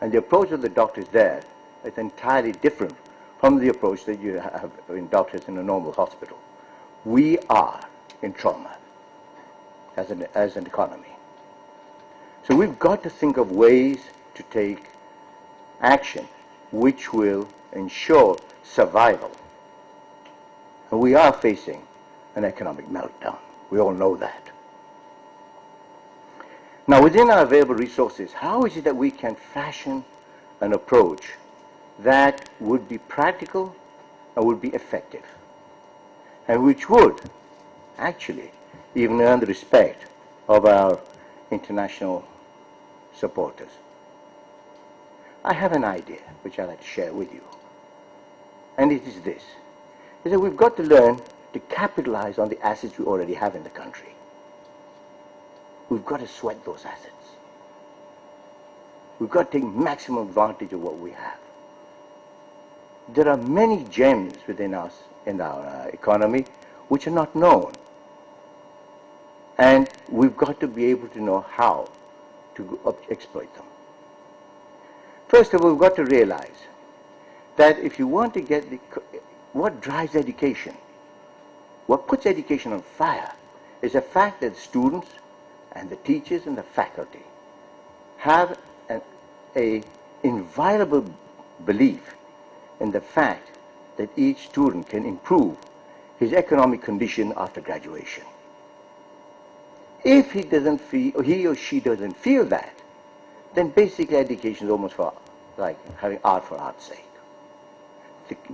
And the approach of the doctors there is entirely different from the approach that you have in doctors in a normal hospital. We are in trauma as an economy. So we've got to think of ways to take action which will ensure survival. And we are facing an economic meltdown. We all know that. Now, within our available resources, how is it that we can fashion an approach that would be practical and would be effective, and which would actually even earn the respect of our international supporters? I have an idea which I'd like to share with you, and it is this, is that we've got to learn to capitalize on the assets we already have in the country. We've got to sweat those assets. We've got to take maximum advantage of what we have. There are many gems within us, in our economy, which are not known. And we've got to be able to know how to exploit them. First of all, we've got to realize that if you want to get what drives education, what puts education on fire, is the fact that students and the teachers and the faculty have an inviolable belief in the fact that each student can improve his economic condition after graduation. If he or she doesn't feel that, then basically education is almost like having art for art's sake.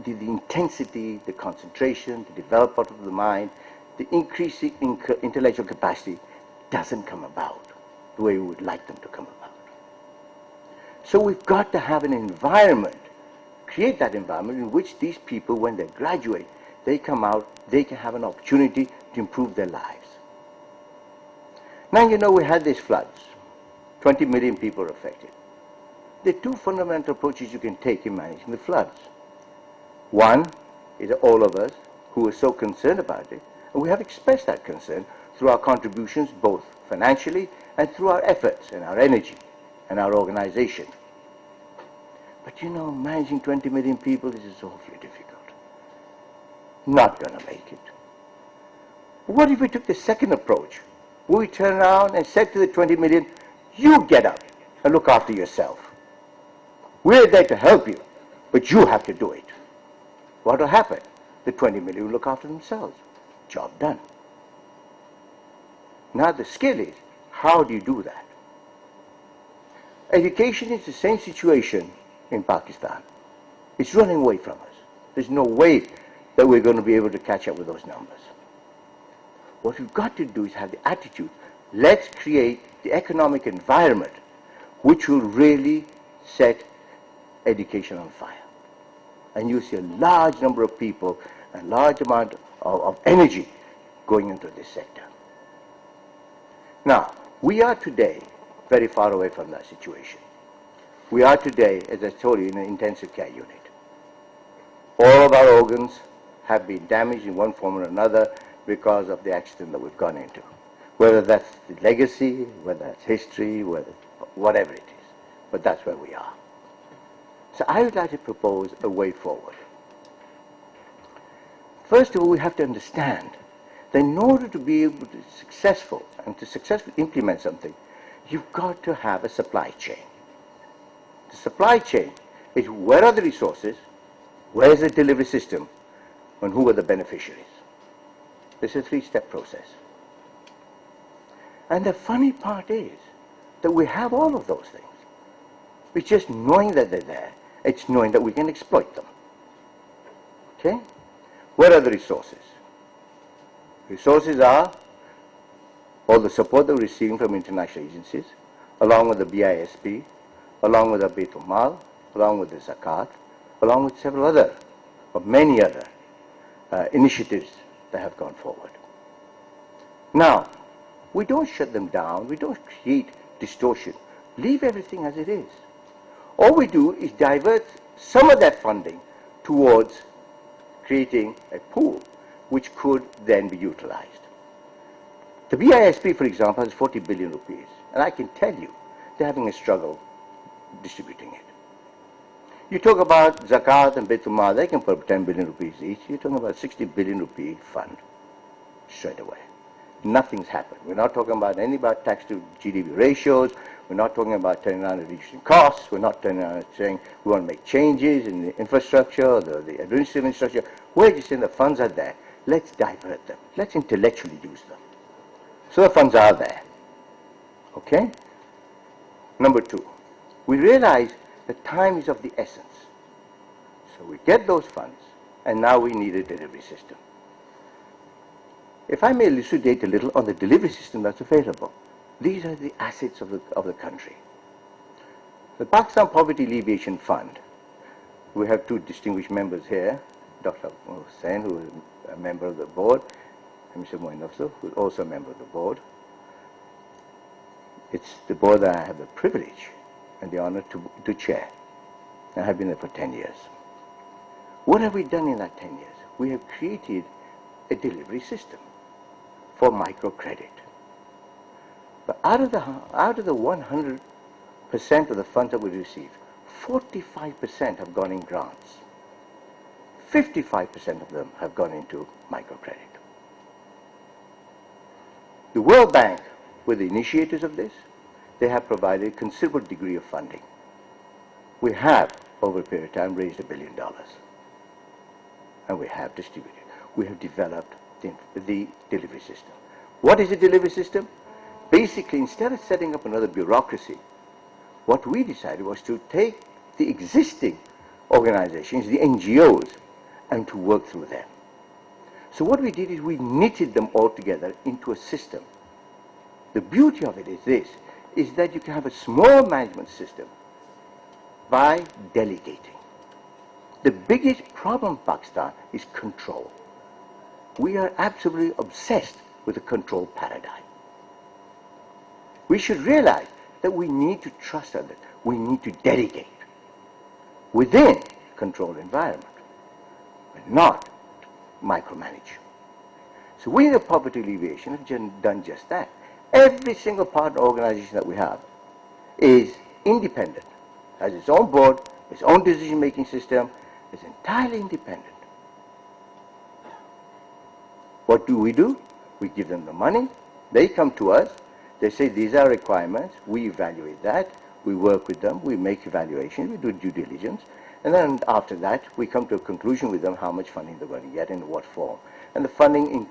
The intensity, the concentration, the development of the mind, the increasing intellectual capacity doesn't come about the way we would like them to come about. So we've got to have an environment, create that environment in which these people, when they graduate, they come out, they can have an opportunity to improve their lives. Now, you know, we had these floods. 20 million people are affected. There are two fundamental approaches you can take in managing the floods. One is that all of us who are so concerned about it, and we have expressed that concern through our contributions, both financially and through our efforts and our energy and our organization. But you know, managing 20 million people is awfully difficult. Not going to make it. What if we took the second approach? We turn around and said to the 20 million, You get up and look after yourself. We're there to help you, but you have to do it. What will happen? The 20 million will look after themselves. Job done. Now the skill is, how do you do that? Education is the same situation in Pakistan. It's running away from us. There's no way that we're going to be able to catch up with those numbers. What we've got to do is have the attitude, let's create the economic environment which will really set education on fire. And you see a large number of people and large amount of energy going into this sector. Now, we are today very far away from that situation. We are today, as I told you, in an intensive care unit. All of our organs have been damaged in one form or another because of the accident that we've gone into. Whether that's the legacy, whether that's history, whatever it is. But that's where we are. So I would like to propose a way forward. First of all, we have to understand that in order to be able to be successful and to successfully implement something, you've got to have a supply chain. The supply chain is where are the resources, where is the delivery system, and who are the beneficiaries. This is a three-step process. And the funny part is that we have all of those things. It's just knowing that they're there. It's knowing that we can exploit them. Okay? Where are the resources? Resources are all the support that we're receiving from international agencies, along with the BISP, along with the Baitul Mal, along with the Zakat, along with several other, or many other initiatives that have gone forward. Now, we don't shut them down, we don't create distortion. Leave everything as it is. All we do is divert some of that funding towards creating a pool which could then be utilized. The BISP, for example, has 40 billion rupees, and I can tell you they're having a struggle distributing it. You talk about Zakat and Baitul Mal, they can put up 10 billion rupees each. You're talking about 60 billion rupee fund straight away. Nothing's happened. We're not talking about any about tax to GDP ratios. We're not talking about turning around and reducing costs. We're not turning around and saying we want to make changes in the infrastructure, the administrative infrastructure. We're just saying the funds are there. Let's divert them. Let's intellectually use them. So the funds are there. Okay? Number two, we realize that time is of the essence. So we get those funds, and now we need a delivery system. If I may elucidate a little on the delivery system that's available, these are the assets of the country. The Pakistan Poverty Alleviation Fund, we have two distinguished members here, Dr. Hussain, who is a member of the board, and Mr. Moin Afzal, who is also a member of the board. It's the board that I have the privilege and the honor to chair. I have been there for 10 years. What have we done in that 10 years? We have created a delivery system for microcredit. But out of the 100% of the funds that we received, 45% have gone in grants. 55% of them have gone into microcredit. The World Bank were the initiators of this. They have provided a considerable degree of funding. We have, over a period of time, raised $1 billion. And we have distributed. We have developed the delivery system. What is a delivery system? Basically, instead of setting up another bureaucracy, what we decided was to take the existing organizations, the NGOs, and to work through them. So what we did is we knitted them all together into a system. The beauty of it is this, is that you can have a small management system by delegating. The biggest problem in Pakistan is control. We are absolutely obsessed with the control paradigm. We should realize that we need to trust others. We need to delegate within a controlled environment, but not micromanage. So we in the poverty alleviation have done just that. Every single partner organization that we have is independent, has its own board, its own decision-making system, is entirely independent. What do? We give them the money, they come to us, They say these are requirements, we evaluate that, we work with them, we make evaluations, we do due diligence, and then after that we come to a conclusion with them how much funding they're going to get and in what form. And the funding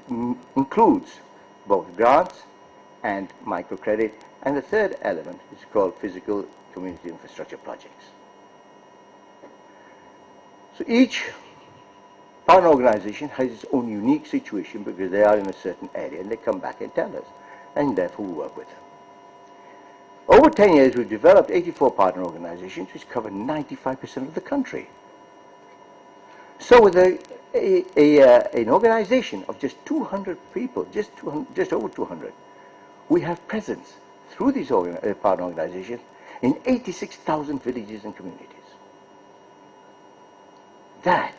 includes both grants and microcredit, and the third element is called physical community infrastructure projects. So each partner organization has its own unique situation because they are in a certain area and they come back and tell us, and therefore we work with them. Over 10 years we've developed 84 partner organizations which cover 95% of the country. So with an organization of just 200 people, just over 200, we have presence through these partner organizations in 86,000 villages and communities. That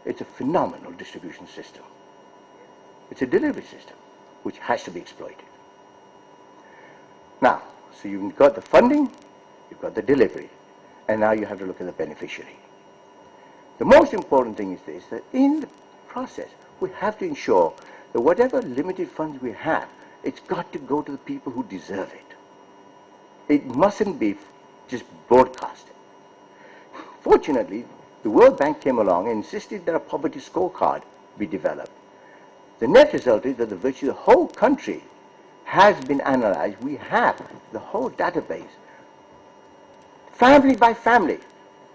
is a phenomenal distribution system. It's a delivery system which has to be exploited. Now, so you've got the funding, you've got the delivery, and now you have to look at the beneficiary. The most important thing is this, that in the process, we have to ensure that whatever limited funds we have, it's got to go to the people who deserve it. It mustn't be just broadcasted. Fortunately, the World Bank came along and insisted that a poverty scorecard be developed. The net result is that virtually the whole country has been analyzed. We have the whole database, family by family,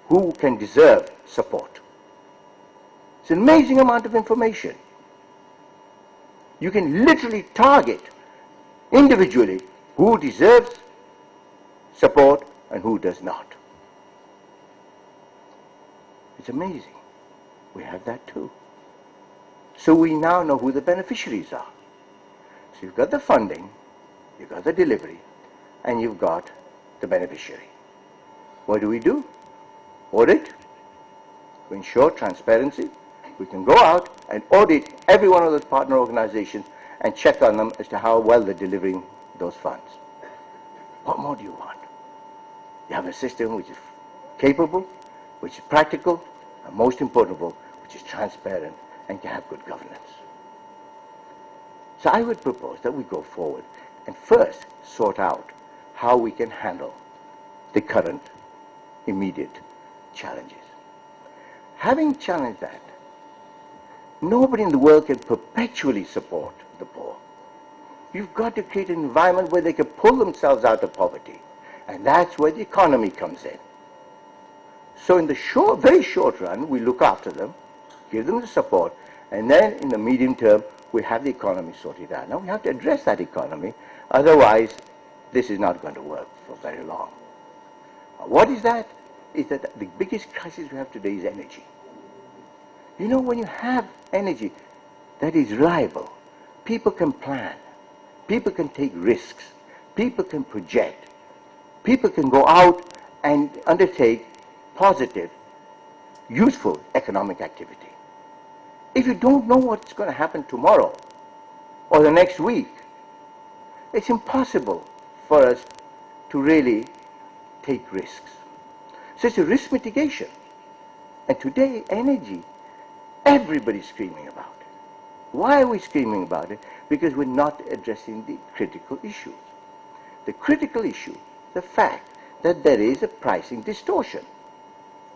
who can deserve support. It's an amazing amount of information. You can literally target individually who deserves support and who does not. It's amazing. We have that too. So we now know who the beneficiaries are. So you've got the funding, you've got the delivery, and you've got the beneficiary. What do? Audit. To ensure transparency, we can go out and audit every one of those partner organizations and check on them as to how well they're delivering those funds. What more do you want? You have a system which is capable, which is practical, and most important of all, which is transparent and can have good governance. So I would propose that we go forward and first sort out how we can handle the current immediate challenges. Having challenged that, nobody in the world can perpetually support the poor. You've got to create an environment where they can pull themselves out of poverty. And that's where the economy comes in. So in the very short run, we look after them, give them the support, and then in the medium term, we have the economy sorted out. Now we have to address that economy, otherwise this is not going to work for very long. What is that? Is that the biggest crisis we have today is energy. You know, when you have energy that is reliable, people can plan, people can take risks, people can project, people can go out and undertake positive, useful economic activity. If you don't know what's going to happen tomorrow or the next week, it's impossible for us to really take risks. So it's a risk mitigation. And today, energy, everybody's screaming about it. Why are we screaming about it? Because we're not addressing the critical issues. The critical issue, the fact that there is a pricing distortion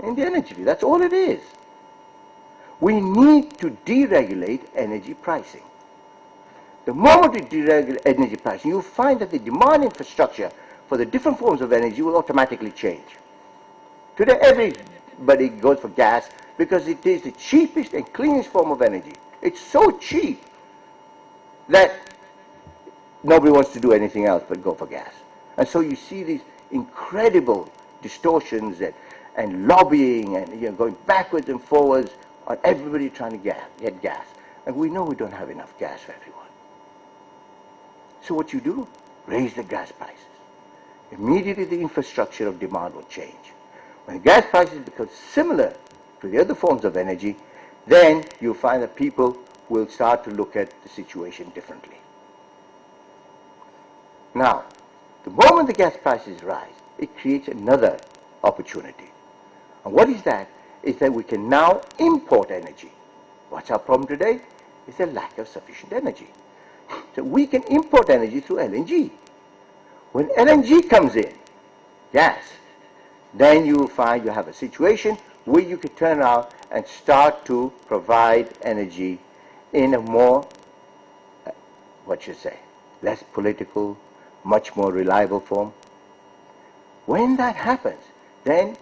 in the energy. That's all it is. We need to deregulate energy pricing. The moment we deregulate energy pricing, you'll find that the demand infrastructure for the different forms of energy will automatically change. Today, everybody goes for gas because it is the cheapest and cleanest form of energy. It's so cheap that nobody wants to do anything else but go for gas. And so you see these incredible distortions and lobbying and going backwards and forwards on everybody trying to get gas. And we know we don't have enough gas for everyone. So what you do? Raise the gas prices. Immediately the infrastructure of demand will change. When gas prices become similar to the other forms of energy, then you'll find that people will start to look at the situation differently. Now, the moment the gas prices rise, it creates another opportunity. And what is that? Is that we can now import energy. What's our problem today? Is the lack of sufficient energy. So we can import energy through LNG. When LNG comes in, gas, then you will find you have a situation where you can turn out and start to provide energy in a more, less political, much more reliable form. When that happens, then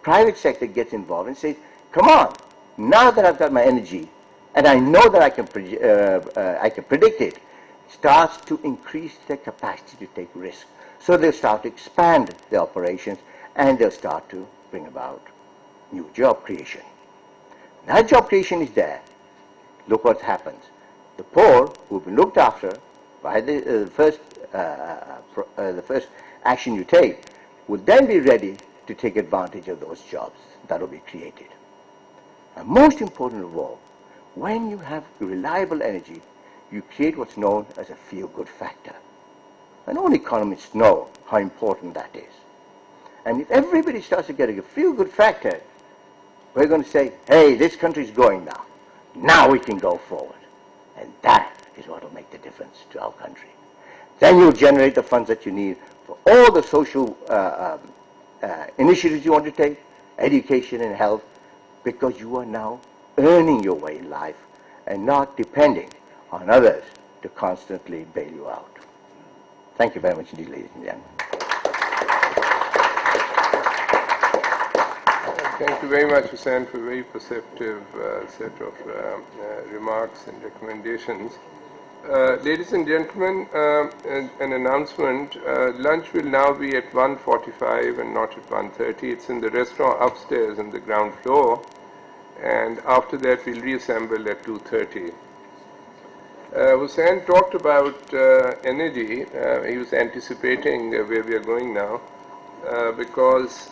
private sector gets involved and says, come on, now that I've got my energy and I know that I can predict it, starts to increase their capacity to take risk. So they'll start to expand their operations and they'll start to bring about new job creation. That job creation is there. Look what happens. The poor, who've been looked after by the first action you take, will then be ready to take advantage of those jobs that will be created. And most important of all, when you have reliable energy, you create what's known as a feel-good factor. And all economists know how important that is. And if everybody starts to get a feel-good factor, we're going to say, hey, this country's going now. Now we can go forward. And that is what will make the difference to our country. Then you'll generate the funds that you need for all the social initiatives you want to take, education and health, because you are now earning your way in life and not depending on others to constantly bail you out. Thank you very much indeed, ladies and gentlemen. Thank you very much, Hussain, for a very perceptive set of remarks and recommendations. Ladies and gentlemen, an announcement. Lunch will now be at 1:45 and not at 1:30. It's in the restaurant upstairs on the ground floor. And after that, we'll reassemble at 2:30. Hussain talked about energy. He was anticipating where we are going now because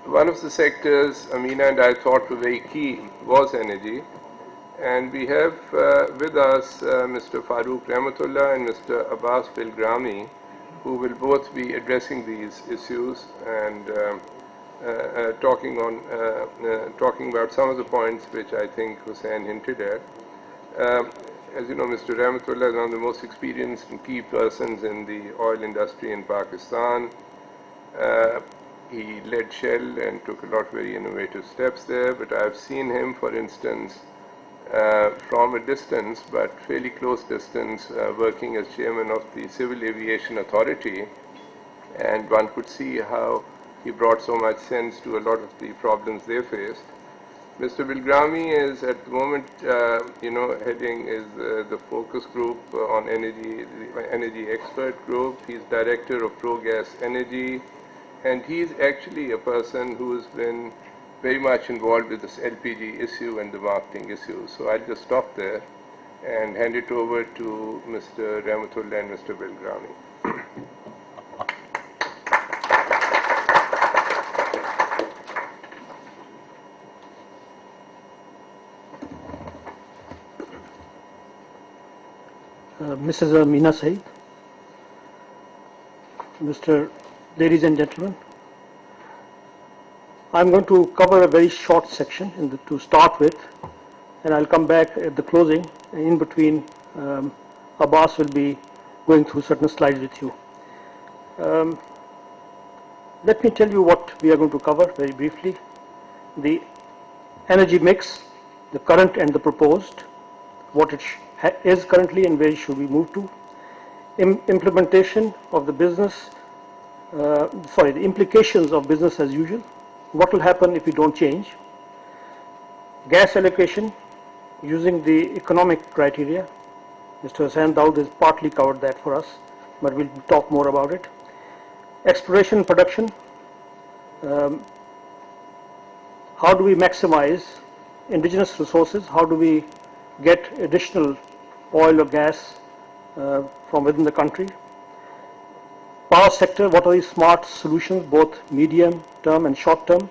one of the sectors Amina and I thought were very key was energy. And we have with us Mr. Farooq Rahmatullah and Mr. Abbas Bilgrami, who will both be addressing these issues and talking about some of the points which I think Hussain hinted at. As you know, Mr. Rahmatullah is one of the most experienced and key persons in the oil industry in Pakistan. He led Shell and took a lot of very innovative steps there, but I've seen him, for instance, from a distance, but fairly close distance, working as chairman of the Civil Aviation Authority, and one could see how he brought so much sense to a lot of the problems they faced. Mr. Bilgrami is at the moment, heading is the focus group on energy, the energy expert group. He's director of ProGas Energy, and he's actually a person who's been very much involved with this LPG issue and the marketing issue. So I'll just stop there and hand it over to Mr. Rahmatullah and Mr. Bilgrami. Mrs. Amina Saeed, ladies and gentlemen, I'm going to cover a very short section to start with, and I'll come back at the closing. In between, Abbas will be going through certain slides with you. Let me tell you what we are going to cover very briefly. The energy mix, the current and the proposed, what it is currently and where should we move to. Implementation of the business, the implications of business as usual. What will happen if we don't change? Gas allocation using the economic criteria. Mr. Hussain Dawood has partly covered that for us, but we'll talk more about it. Exploration and production. How do we maximize indigenous resources? How do we get additional oil or gas from within the country? Power sector, what are the smart solutions, both medium term and short term?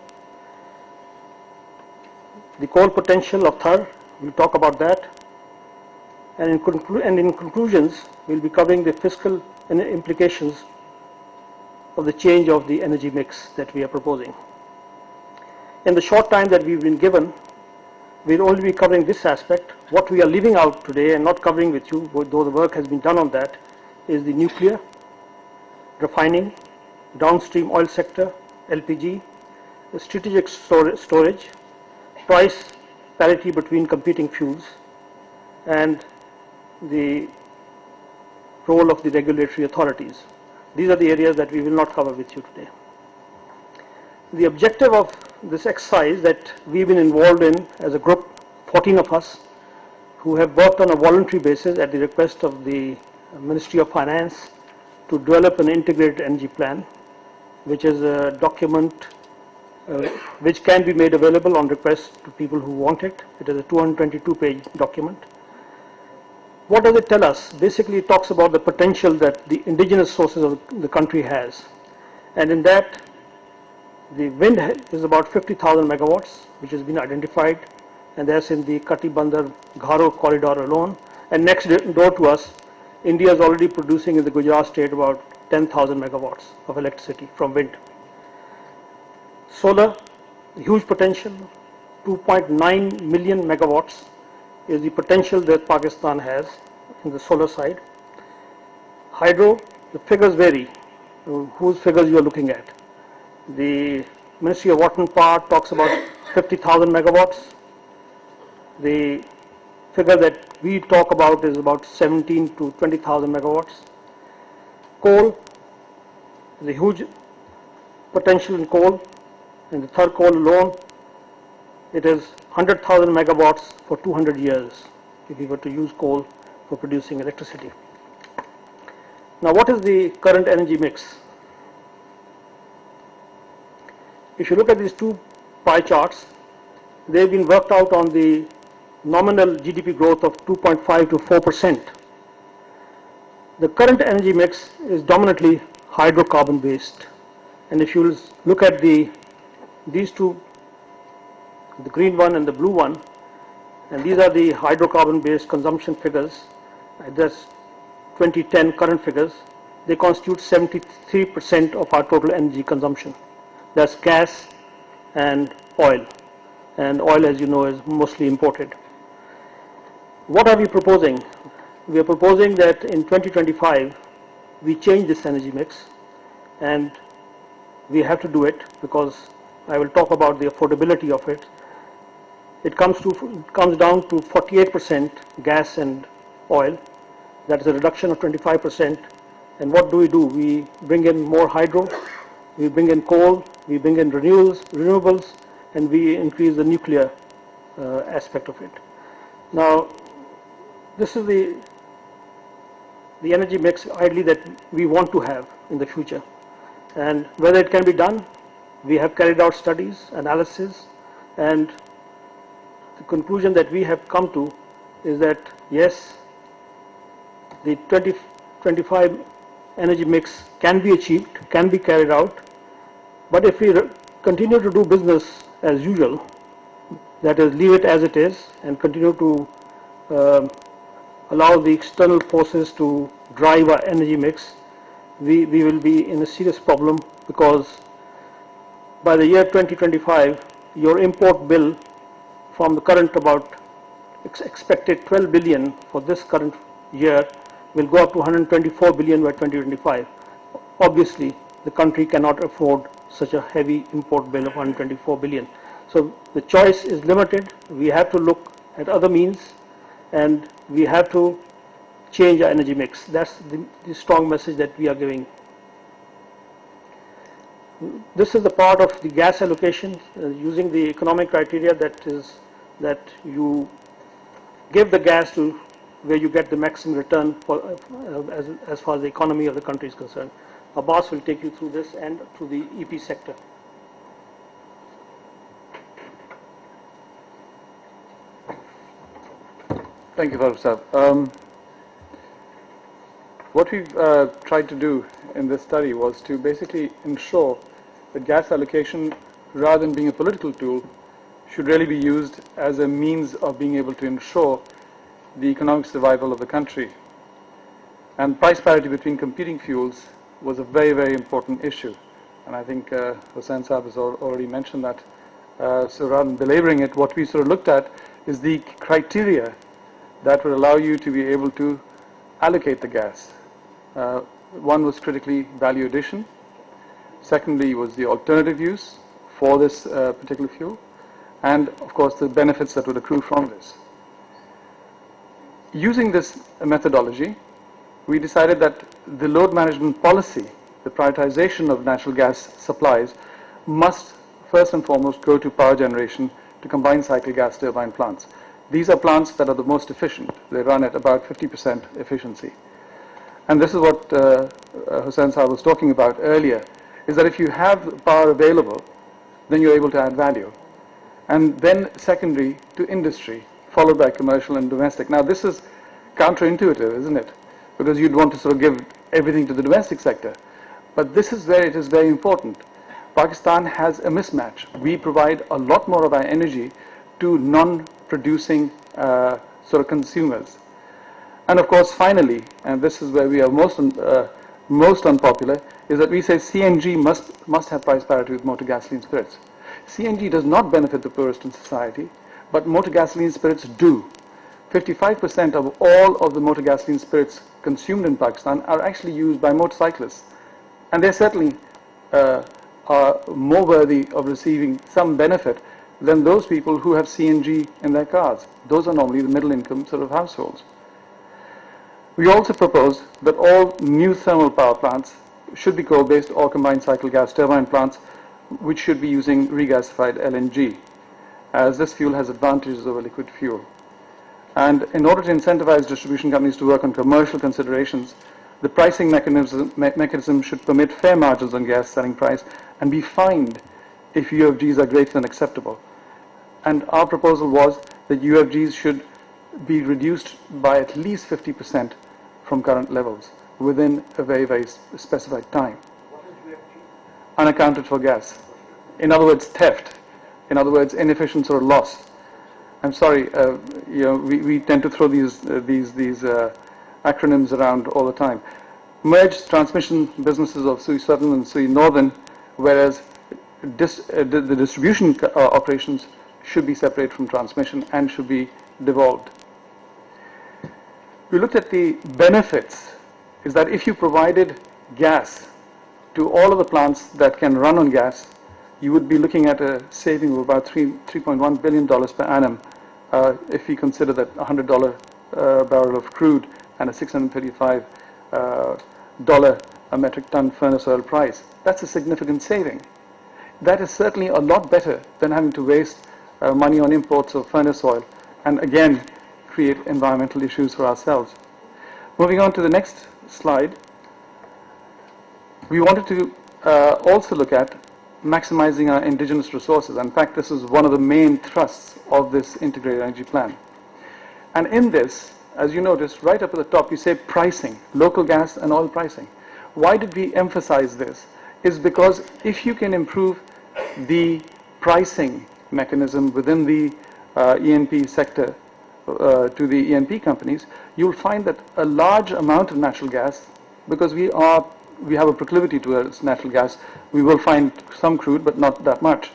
The coal potential of Thar, we'll talk about that. And in conclusions, we'll be covering the fiscal implications of the change of the energy mix that we are proposing. In the short time that we've been given, we'll only be covering this aspect. What we are leaving out today and not covering with you, though the work has been done on that, is the nuclear, refining, downstream oil sector, LPG, strategic storage, price parity between competing fuels, and the role of the regulatory authorities. These are the areas that we will not cover with you today. The objective of this exercise that we've been involved in as a group, 14 of us, who have worked on a voluntary basis at the request of the Ministry of Finance to develop an integrated energy plan, which is a document which can be made available on request to people who want it. It is a 222-page document. What does it tell us? Basically, it talks about the potential that the indigenous sources of the country has. And in that, the wind is about 50,000 megawatts, which has been identified, and that's in the Kati Bandar Gharo corridor alone. And next door to us, India is already producing in the Gujarat state about 10,000 megawatts of electricity from wind. Solar, huge potential, 2.9 million megawatts is the potential that Pakistan has in the solar side. Hydro, the figures vary, whose figures you are looking at. The Ministry of Water and Power talks about 50,000 megawatts. The figure that we talk about is about 17 to 20,000 megawatts. Coal, the huge potential in coal. In the third coal alone, it is 100,000 megawatts for 200 years if we were to use coal for producing electricity. Now, what is the current energy mix? If you look at these two pie charts, they've been worked out on the nominal GDP growth of 2.5 to 4%. The current energy mix is dominantly hydrocarbon based, and if you look at these two, the green one and the blue one, and these are the hydrocarbon based consumption figures, that's 2010 current figures, they constitute 73% of our total energy consumption. That's gas and oil, as you know, is mostly imported. What are we proposing? We are proposing that in 2025 we change this energy mix, and we have to do it because I will talk about the affordability of it. It comes down to 48% gas and oil. That is a reduction of 25%. And what do? We bring in more hydro, we bring in coal, we bring in renewables, and we increase the nuclear aspect of it. Now, this is the energy mix ideally that we want to have in the future. And whether it can be done, we have carried out studies, analysis, and the conclusion that we have come to is that yes, the 2025 energy mix can be achieved, can be carried out, but if we continue to do business as usual, that is, leave it as it is and continue to allow the external forces to drive our energy mix, we will be in a serious problem, because by the year 2025, your import bill from the current about expected 12 billion for this current year will go up to 124 billion by 2025. Obviously, the country cannot afford such a heavy import bill of 124 billion. So the choice is limited. We have to look at other means, and we have to change our energy mix. That's the strong message that we are giving. This is the part of the gas allocation using the economic criteria, that you give the gas to where you get the maximum return as far as the economy of the country is concerned. Abbas will take you through this and through the EP sector. Thank you, Farooq Sahab. What we've tried to do in this study was to basically ensure that gas allocation, rather than being a political tool, should really be used as a means of being able to ensure the economic survival of the country. And price parity between competing fuels was a very, very important issue. And I think Hussain Saab has already mentioned that. So rather than belaboring it, what we sort of looked at is the criteria that would allow you to be able to allocate the gas. One was critically value addition. Secondly was the alternative use for this particular fuel, and of course the benefits that would accrue from this. Using this methodology, we decided that the load management policy, the prioritization of natural gas supplies, must first and foremost go to power generation to combined cycle gas turbine plants. These are plants that are the most efficient. They run at about 50% efficiency. And this is what Hussain Saab was talking about earlier, is that if you have power available, then you're able to add value. And then secondary to industry, followed by commercial and domestic. Now this is counterintuitive, isn't it? Because you'd want to sort of give everything to the domestic sector. But this is where it is very important. Pakistan has a mismatch. We provide a lot more of our energy to non-producing sort of consumers. And of course, finally, and this is where we are most unpopular, is that we say CNG must have price parity with motor gasoline spirits. CNG does not benefit the poorest in society, but motor gasoline spirits do. 55% of all of the motor gasoline spirits consumed in Pakistan are actually used by motorcyclists. And they certainly are more worthy of receiving some benefit than those people who have CNG in their cars. Those are normally the middle income sort of households. We also propose that all new thermal power plants should be coal-based or combined cycle gas turbine plants, which should be using regasified LNG, as this fuel has advantages over liquid fuel. And in order to incentivize distribution companies to work on commercial considerations, the pricing mechanism should permit fair margins on gas selling price and be fined if UFGs are greater than acceptable. And our proposal was that UFGs should be reduced by at least 50% from current levels within a very, very specified time. Unaccounted for gas. In other words, theft. In other words, inefficient sort of loss. I'm sorry, we tend to throw these acronyms around all the time. Merged transmission businesses of SUI Southern and SUI Northern, whereas the distribution operations should be separate from transmission and should be devolved. We looked at the benefits, is that if you provided gas to all of the plants that can run on gas, you would be looking at a saving of about $3.1 billion per annum if you consider that $100 barrel of crude and a $635 a metric ton furnace oil price. That's a significant saving. That is certainly a lot better than having to waste money on imports of furnace oil and again create environmental issues for ourselves. Moving on to the next slide, we wanted to also look at maximizing our indigenous resources. In fact, this is one of the main thrusts of this integrated energy plan. And in this, as you notice, right up at the top, you say pricing, local gas and oil pricing. Why did we emphasize this? Is because if you can improve the pricing mechanism within the E&P sector to the E&P companies, you'll find that a large amount of natural gas, because we have a proclivity towards natural gas, we will find some crude, but not that much.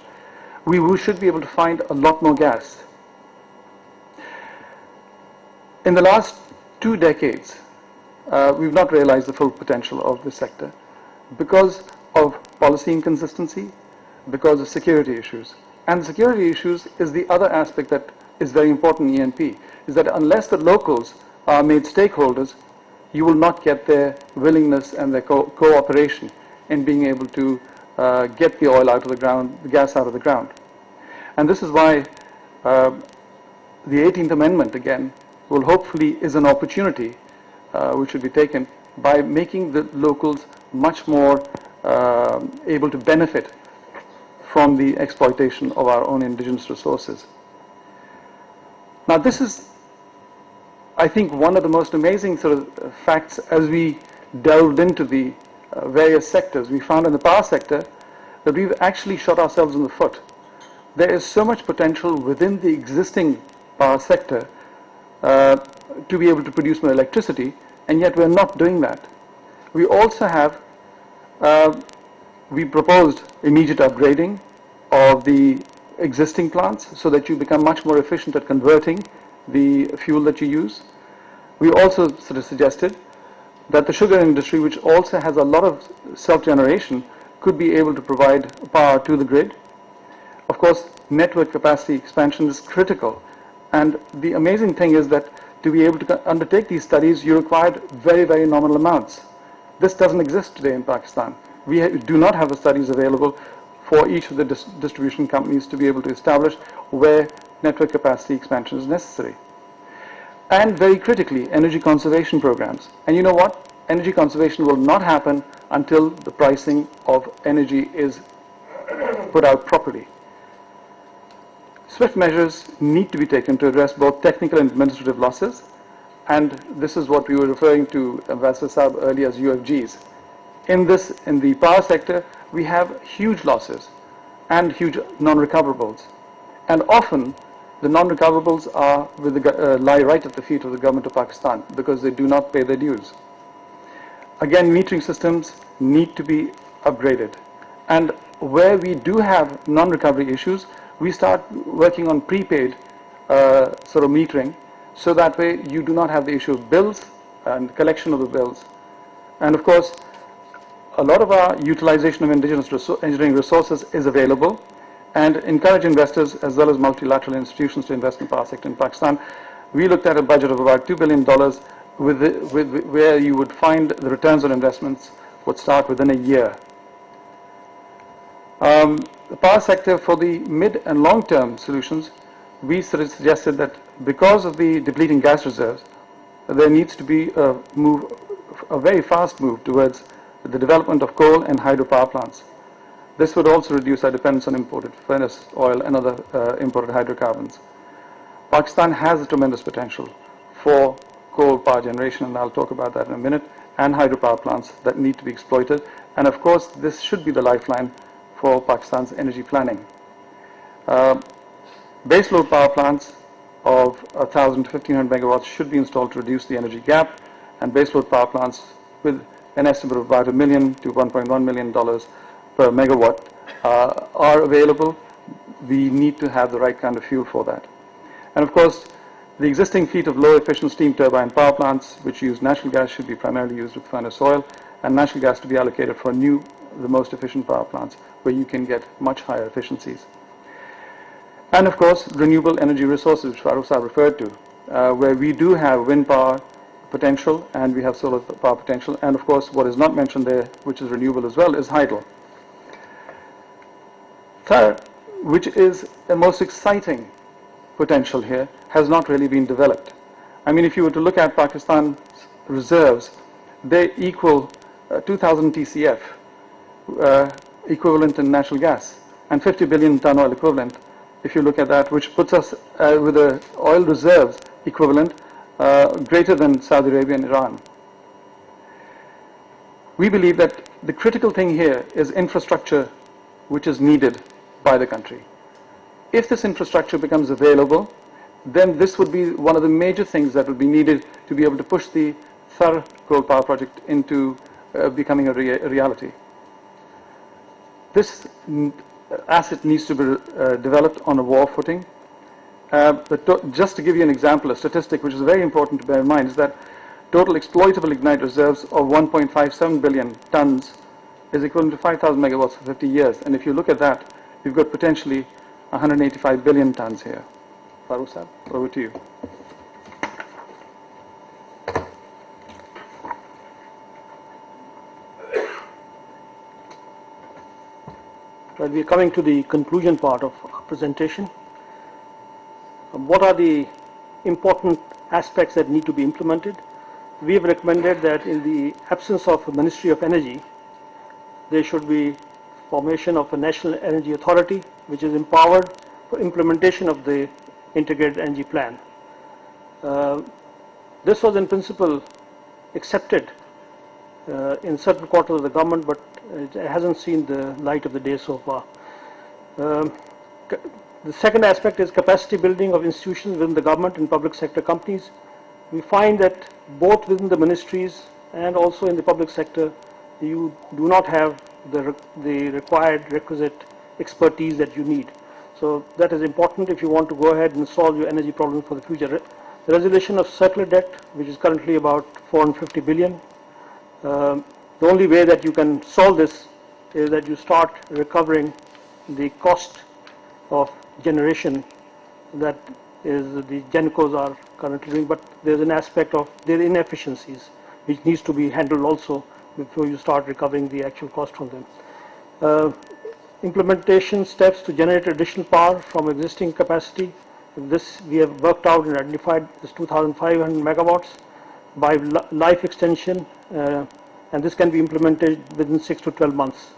We should be able to find a lot more gas. In the last 2 decades, we've not realized the full potential of this sector because of policy inconsistency, because of security issues. And security issues is the other aspect that is very important in E&P, is that unless the locals are made stakeholders, you will not get their willingness and their cooperation in being able to get the oil out of the ground, the gas out of the ground. And this is why the 18th Amendment, again, will hopefully is an opportunity which should be taken by making the locals much more able to benefit from the exploitation of our own indigenous resources. Now this is, I think, one of the most amazing sort of facts as we delved into the various sectors. We found in the power sector that we've actually shot ourselves in the foot. There is so much potential within the existing power sector to be able to produce more electricity, and yet we're not doing that. We also have, we proposed immediate upgrading of the existing plants so that you become much more efficient at converting the fuel that you use. We also sort of suggested that the sugar industry, which also has a lot of self-generation, could be able to provide power to the grid. Of course, network capacity expansion is critical. And the amazing thing is that to be able to undertake these studies, you required very, very nominal amounts. This doesn't exist today in Pakistan. We do not have the studies available for each of the distribution companies to be able to establish where network capacity expansion is necessary. And very critically, energy conservation programs. And you know what? Energy conservation will not happen until the pricing of energy is put out properly. Swift measures need to be taken to address both technical and administrative losses, and this is what we were referring to, Ambassador Saab, earlier as UFGs. In the power sector, we have huge losses and huge non-recoverables, and often the non-recoverables are lie right at the feet of the government of Pakistan because they do not pay their dues. Again, metering systems need to be upgraded, and where we do have non-recovery issues, we start working on prepaid sort of metering, so that way you do not have the issue of bills and collection of the bills. And of course, a lot of our utilization of indigenous engineering resources is available, and encourage investors as well as multilateral institutions to invest in the power sector in Pakistan. We looked at a budget of about $2 billion where you would find the returns on investments would start within a year. The power sector, for the mid and long-term solutions, we suggested that because of the depleting gas reserves, there needs to be a very fast move towards the development of coal and hydropower plants. This would also reduce our dependence on imported furnace oil and other imported hydrocarbons. Pakistan has a tremendous potential for coal power generation, and I'll talk about that in a minute, and hydropower plants that need to be exploited. And of course, this should be the lifeline for Pakistan's energy planning. Baseload power plants of 1,000 to 1,500 megawatts should be installed to reduce the energy gap, and baseload power plants with an estimate of about $1 million to $1.1 million per megawatt are available. We need to have the right kind of fuel for that. And of course, the existing fleet of low-efficient steam turbine power plants which use natural gas should be primarily used with furnace oil, and natural gas to be allocated for the most efficient power plants where you can get much higher efficiencies. And of course, renewable energy resources, which Farooq Saab referred to, where we do have wind power potential and we have solar power potential, and of course what is not mentioned there, which is renewable as well, is hydro. Third, which is the most exciting potential here, has not really been developed. I mean, if you were to look at Pakistan's reserves, they equal 2,000 TCF equivalent in natural gas, and 50 billion ton oil equivalent, if you look at that, which puts us with the oil reserves equivalent greater than Saudi Arabia and Iran. We believe that the critical thing here is infrastructure which is needed by the country. If this infrastructure becomes available, then this would be one of the major things that would be needed to be able to push the Thar coal power project into becoming a reality. This asset needs to be developed on a war footing. But just to give you an example, a statistic which is very important to bear in mind is that total exploitable ignite reserves of 1.57 billion tons is equivalent to 5,000 megawatts for 50 years. And if you look at that, you've got potentially 185 billion tons here. Farooq Saab, over to you. Well, we are coming to the conclusion part of our presentation. What are the important aspects that need to be implemented? We have recommended that in the absence of a Ministry of Energy, there should be formation of a National Energy Authority, which is empowered for implementation of the Integrated Energy Plan. This was in principle accepted in certain quarters of the government, but it hasn't seen the light of the day so far. The second aspect is capacity building of institutions within the government and public sector companies. We find that both within the ministries and also in the public sector, you do not have the required requisite expertise that you need. So that is important if you want to go ahead and solve your energy problems for the future. The resolution of circular debt, which is currently about 450 billion, The only way that you can solve this is that you start recovering the cost of generation that is the GenCos are currently doing, but there's an aspect of their inefficiencies which needs to be handled also before you start recovering the actual cost from them. Implementation steps to generate additional power from existing capacity. This we have worked out and identified is 2,500 megawatts by life extension, and this can be implemented within 6 to 12 months.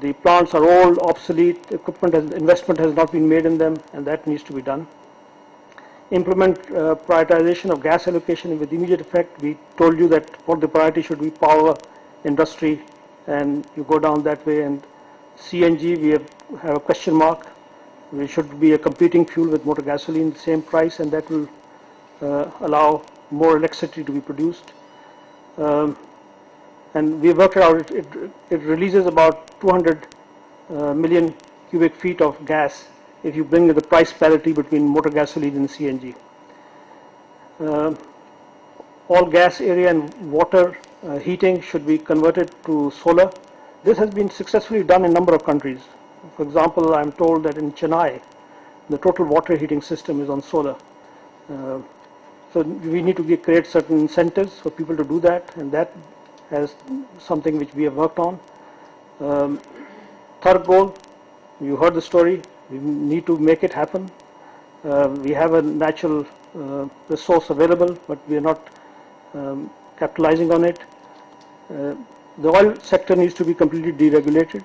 The plants are all obsolete, investment has not been made in them, and that needs to be done. Implement prioritization of gas allocation with immediate effect. We told you that what the priority should be power, industry, and you go down that way. And CNG, we have a question mark. We should be a competing fuel with motor gasoline, same price, and that will allow more electricity to be produced. And we worked out it releases about 200 million cubic feet of gas if you bring the price parity between motor gasoline and CNG. All gas area and water heating should be converted to solar. This has been successfully done in a number of countries. For example, I'm told that in Chennai, the total water heating system is on solar. So we need to create certain incentives for people to do that, and that is something which we have worked on. Third goal, you heard the story, we need to make it happen. We have a natural resource available, but we are not capitalizing on it. The oil sector needs to be completely deregulated.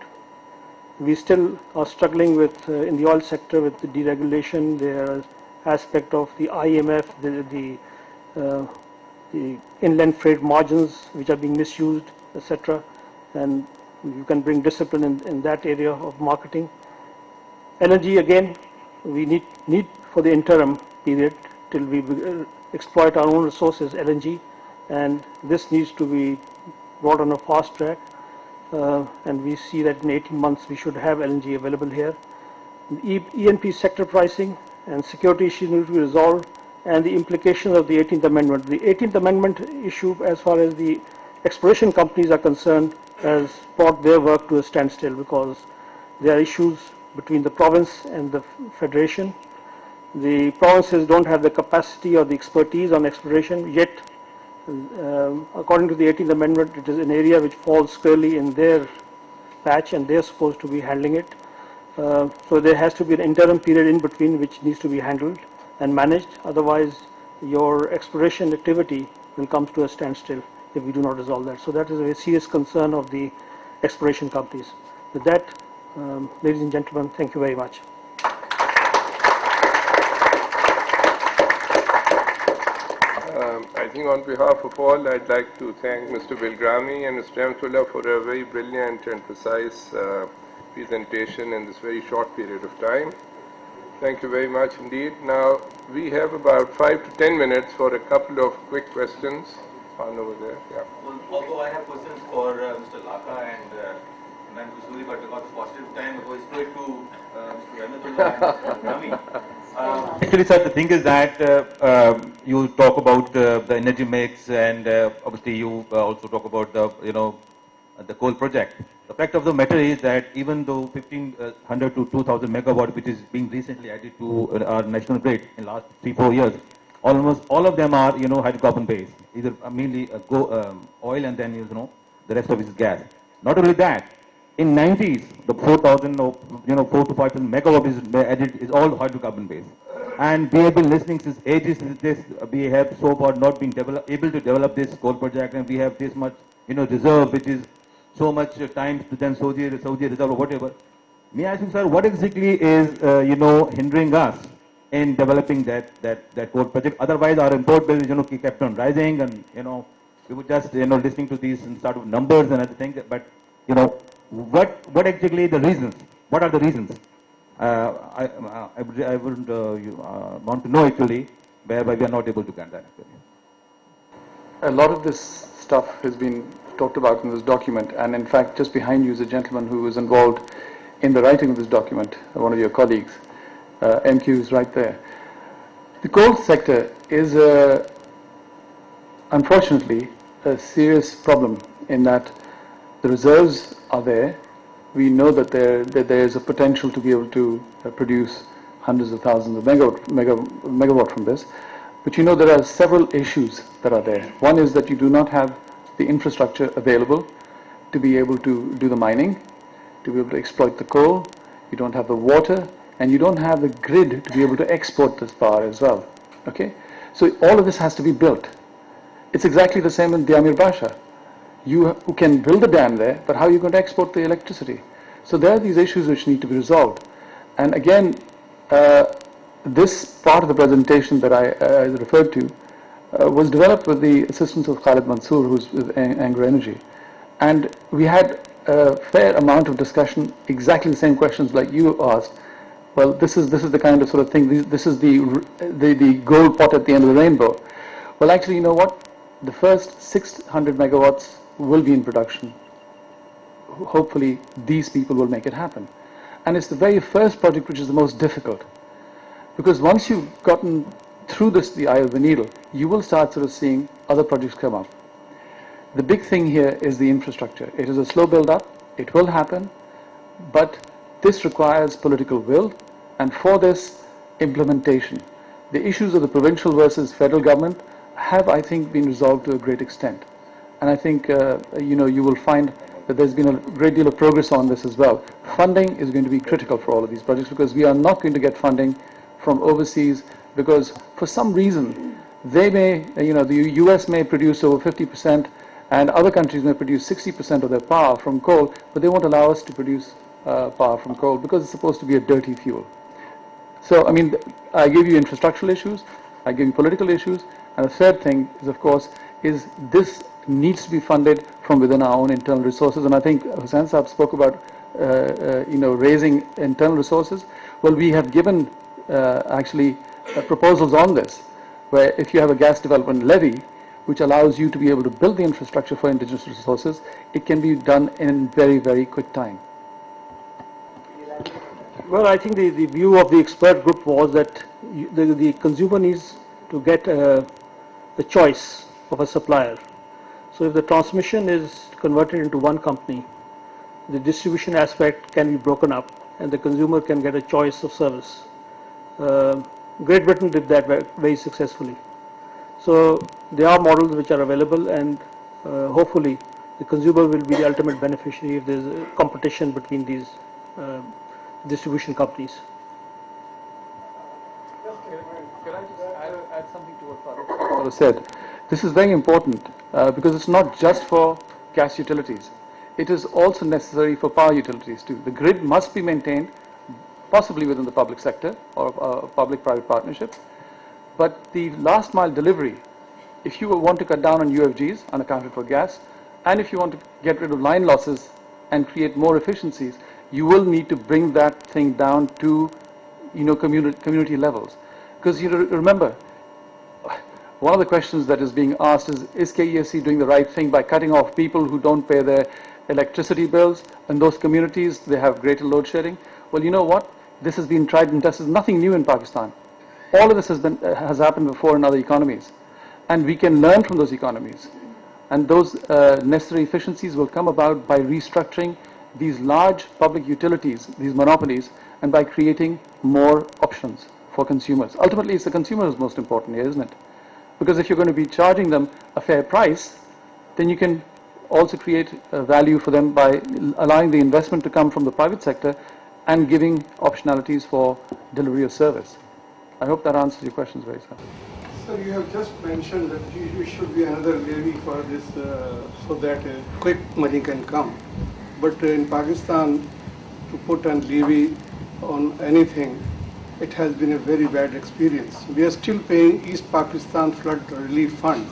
We still are struggling with, in the oil sector, with the deregulation. There is aspect of the IMF, the inland freight margins which are being misused, etc. And you can bring discipline in that area of marketing. LNG, again, we need for the interim period till we exploit our own resources, LNG, and this needs to be brought on a fast track. And we see that in 18 months we should have LNG available here. E&P sector pricing and security issues need to be resolved, and the implications of the 18th Amendment. The 18th Amendment issue, as far as the exploration companies are concerned, has brought their work to a standstill because there are issues between the province and the federation. The provinces don't have the capacity or the expertise on exploration, yet according to the 18th Amendment, it is an area which falls squarely in their patch and they're supposed to be handling it. So there has to be an interim period in between which needs to be handled and managed, otherwise your exploration activity will come to a standstill if we do not resolve that. So that is a very serious concern of the exploration companies. With that, ladies and gentlemen, thank you very much. I think on behalf of all, I'd like to thank Mr. Bilgrami and Mr. Amtullah for a very brilliant and precise presentation in this very short period of time. Thank you very much indeed. Now, we have about 5 to 10 minutes for a couple of quick questions. On over there, yeah. Well, although I have questions for Mr. Laka and Ma'am Kusuri, but because of positive time, I go straight to Mr. Amtullah and Rami. Actually, sir, the thing is that you talk about the energy mix, and obviously you also talk about the coal project. The fact of the matter is that even though 1,500 to 2,000 megawatt, which is being recently added to our national grid in last 3-4 years, almost all of them are hydrocarbon based, either mainly oil and then the rest of it is gas. Not only that, in 90s, the 4,000 or 4 to 5,000 megawatt is added is all hydrocarbon based, and we have been listening since ages. This we have so far not been able to develop this coal project, and we have this much reserve, which is so much times to then Saudi reserve or whatever. May I ask you, sir, what exactly is hindering us in developing that coal project? Otherwise, our import bill kept on rising, and we were just listening to these sort of numbers and other things, but what exactly the reasons? What are the reasons? I would want to know actually whereby we are not able to get that. A lot of this stuff has been talked about in this document, and in fact, just behind you is a gentleman who was involved in the writing of this document, one of your colleagues. MQ is right there. The coal sector is, unfortunately, a serious problem in that the reserves are there. We know that there is a potential to be able to produce hundreds of thousands of megawatt from this. But you know there are several issues that are there. One is that you do not have the infrastructure available to be able to do the mining, to be able to exploit the coal. You don't have the water, and you don't have the grid to be able to export this power as well. Okay, so all of this has to be built. It's exactly the same in Diamir Basha. You can build a dam there, but how are you going to export the electricity? So there are these issues which need to be resolved. And again, this part of the presentation that I referred to was developed with the assistance of Khalid Mansoor, who's with Anglo Energy. And we had a fair amount of discussion, exactly the same questions like you asked. Well, this is the kind of sort of thing, this is the gold pot at the end of the rainbow. Well, actually, you know what? The first 600 megawatts will be in production. Hopefully, these people will make it happen. And it's the very first project which is the most difficult. Because once you've gotten through the eye of the needle, you will start sort of seeing other projects come up. The big thing here is the infrastructure. It is a slow build-up. It will happen. But this requires political will, and for this, implementation. The issues of the provincial versus federal government have, I think, been resolved to a great extent. And I think, you will find that there's been a great deal of progress on this as well. Funding is going to be critical for all of these projects, because we are not going to get funding from overseas, because for some reason, they may, the US may produce over 50%, and other countries may produce 60% of their power from coal, but they won't allow us to produce power from coal because it's supposed to be a dirty fuel. So, I mean, I gave you infrastructural issues, I gave you political issues, and the third thing is, of course, is this needs to be funded from within our own internal resources. And I think Hussain Saab spoke about, raising internal resources. Well, we have given actually proposals on this, where if you have a gas development levy, which allows you to be able to build the infrastructure for indigenous resources, it can be done in very, very quick time. Well, I think the view of the expert group was that the consumer needs to get the choice of a supplier. So if the transmission is converted into one company, the distribution aspect can be broken up and the consumer can get a choice of service. Great Britain did that very successfully. So there are models which are available, and hopefully the consumer will be the ultimate beneficiary if there is a competition between these distribution companies. Can I just add something to what Farooq said? This is very important because it's not just for gas utilities. It is also necessary for power utilities too. The grid must be maintained, possibly within the public sector or public-private partnership. But the last mile delivery, if you want to cut down on UFGs, unaccounted for gas, and if you want to get rid of line losses and create more efficiencies, you will need to bring that thing down to, community levels. Because remember, one of the questions that is being asked is KESC doing the right thing by cutting off people who don't pay their electricity bills? In those communities, they have greater load shedding. Well, you know what? This has been tried and tested. Nothing new in Pakistan. All of this has happened before in other economies. And we can learn from those economies. And those necessary efficiencies will come about by restructuring these large public utilities, these monopolies, and by creating more options for consumers. Ultimately, it's the consumer who's most important here, isn't it? Because if you're going to be charging them a fair price, then you can also create value for them by allowing the investment to come from the private sector and giving optionalities for delivery of service. I hope that answers your questions very well. Sir, you have just mentioned that there should be another levy for this so that quick money can come. But in Pakistan, to put a levy on anything, it has been a very bad experience. We are still paying East Pakistan Flood Relief Fund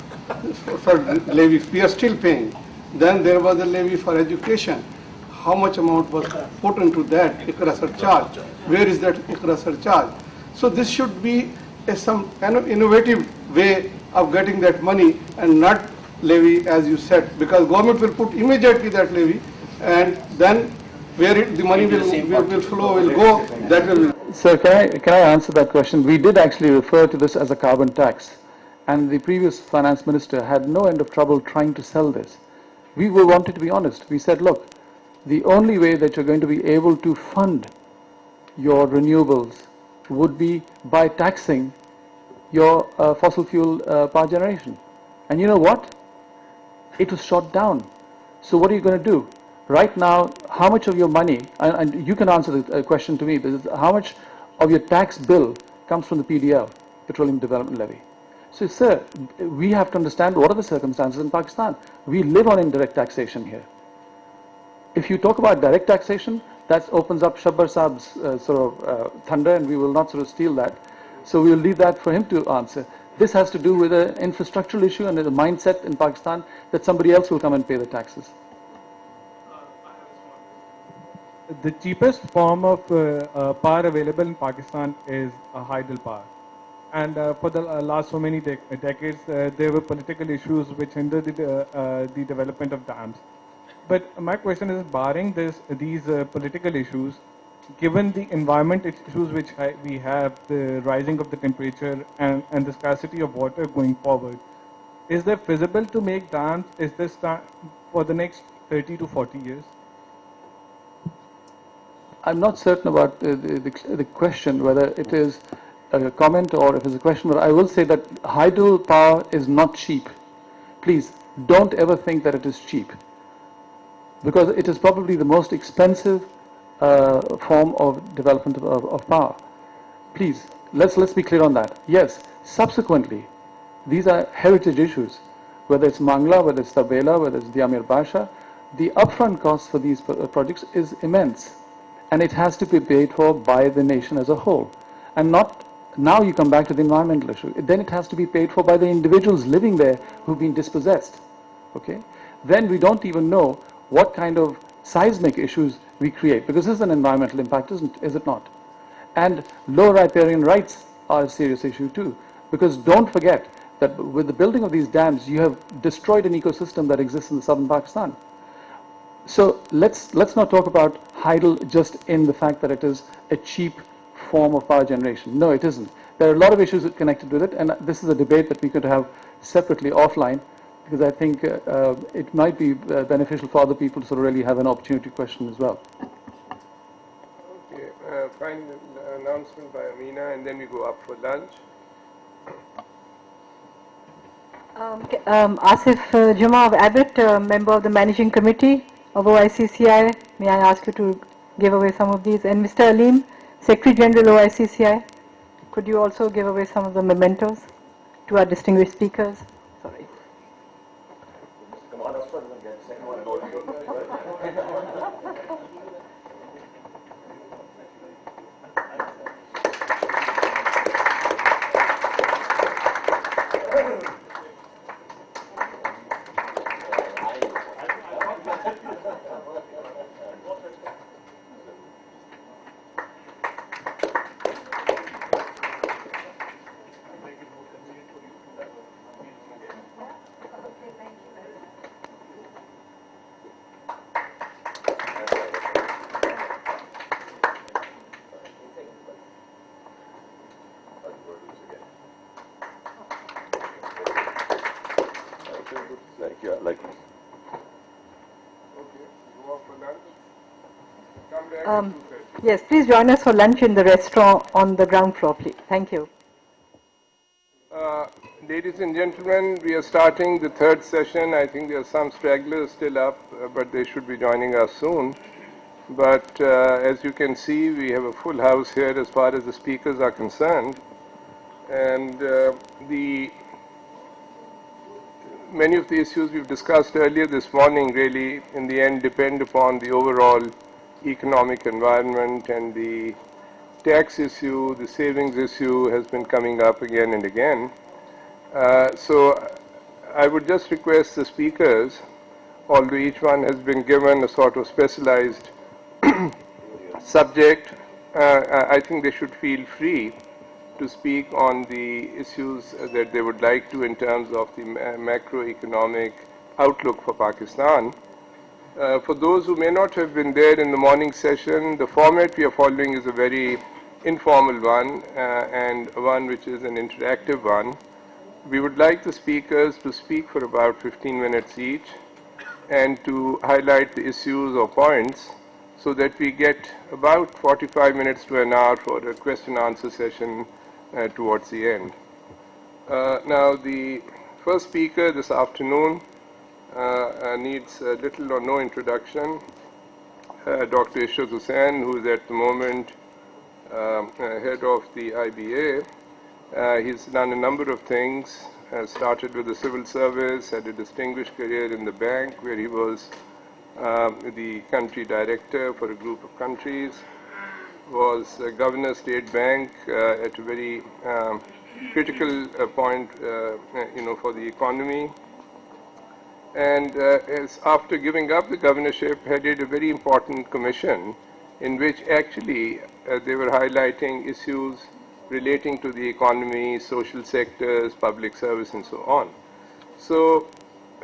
for levy. We are still paying. Then there was a levy for education. How much amount was put into that ICRA surcharge? Where is that ICRA surcharge? So this should be some kind of innovative way of getting that money and not levy, as you said, because government will put immediately that levy, and then where the money will flow, will go, that will. Sir, can I answer that question? We did actually refer to this as a carbon tax, and the previous finance minister had no end of trouble trying to sell this. We wanted to be honest. We said, look, the only way that you're going to be able to fund your renewables would be by taxing your fossil fuel power generation. And you know what? It was shot down. So what are you going to do? Right now, how much of your money, and you can answer the question to me, how much of your tax bill comes from the PDL, Petroleum Development Levy? So, sir, we have to understand what are the circumstances in Pakistan. We live on indirect taxation here. If you talk about direct taxation, that opens up Shabbar Saab's thunder, and we will not sort of steal that. So we will leave that for him to answer. This has to do with an infrastructural issue and a mindset in Pakistan that somebody else will come and pay the taxes. The cheapest form of power available in Pakistan is hydel power. And for the last so many decades, there were political issues which hindered the development of dams. But my question is, barring these political issues, given the environment issues which we have, the rising of the temperature and the scarcity of water going forward, is there feasible to make dams? Is this for the next 30 to 40 years? I'm not certain about the question, whether it is a comment or if it's a question, but I will say that hydel power is not cheap. Please, don't ever think that it is cheap, because it is probably the most expensive form of development of power. Please, let's be clear on that. Yes, subsequently, these are heritage issues, whether it's Mangla, whether it's Tabela, whether it's Diamir Basha, the upfront cost for these projects is immense, and it has to be paid for by the nation as a whole, and not now you come back to the environmental issue. Then it has to be paid for by the individuals living there who've been dispossessed. Okay? Then we don't even know what kind of seismic issues we create, because this is an environmental impact, is it not? And low riparian rights are a serious issue too, because don't forget that with the building of these dams, you have destroyed an ecosystem that exists in the southern Pakistan. So let's not talk about hydel just in the fact that it is a cheap form of power generation. No, it isn't. There are a lot of issues connected with it, and this is a debate that we could have separately offline, because I think it might be beneficial for other people to sort of really have an opportunity to question as well. Okay, final announcement by Amina, and then we go up for lunch. Asif Juma of Abbott, member of the Managing Committee of OICCI, may I ask you to give away some of these? And Mr. Aleem, Secretary General OICCI, could you also give away some of the mementos to our distinguished speakers? Sorry. Come on, let's get the second one. Thank you. Okay, go up for lunch. Come back at 2:30. Yes, please join us for lunch in the restaurant on the ground floor, please. Thank you. Ladies and gentlemen, we are starting the third session. I think there are some stragglers still up, but they should be joining us soon. But as you can see, we have a full house here as far as the speakers are concerned. And many of the issues we've discussed earlier this morning really, in the end, depend upon the overall economic environment, and the tax issue, the savings issue has been coming up again and again. So I would just request the speakers, although each one has been given a sort of specialized subject, I think they should feel free to speak on the issues that they would like to in terms of the macroeconomic outlook for Pakistan. For those who may not have been there in the morning session, the format we are following is a very informal one and one which is an interactive one. We would like the speakers to speak for about 15 minutes each and to highlight the issues or points so that we get about 45 minutes to an hour for a question answer session towards the end. Now, the first speaker this afternoon needs little or no introduction. Dr. Ishrat Hussain, who is at the moment head of the IBA. He's done a number of things, started with the civil service, had a distinguished career in the bank where he was the country director for a group of countries, was governor State Bank at a very critical point for the economy, and after giving up the governorship headed a very important commission in which actually they were highlighting issues relating to the economy, social sectors, public service, and so on. So,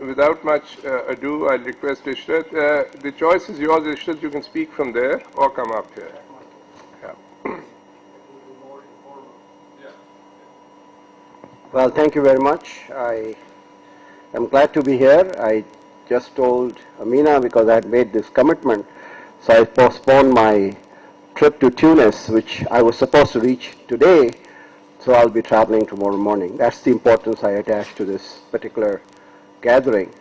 without much ado, I'll request Ishrat. The choice is yours, Ishrat. You can speak from there or come up here. Yeah. Well, thank you very much. I am glad to be here. I just told Amina because I had made this commitment, so I postponed my trip to Tunis, which I was supposed to reach today, so I'll be traveling tomorrow morning. That's the importance I attach to this particular gathering.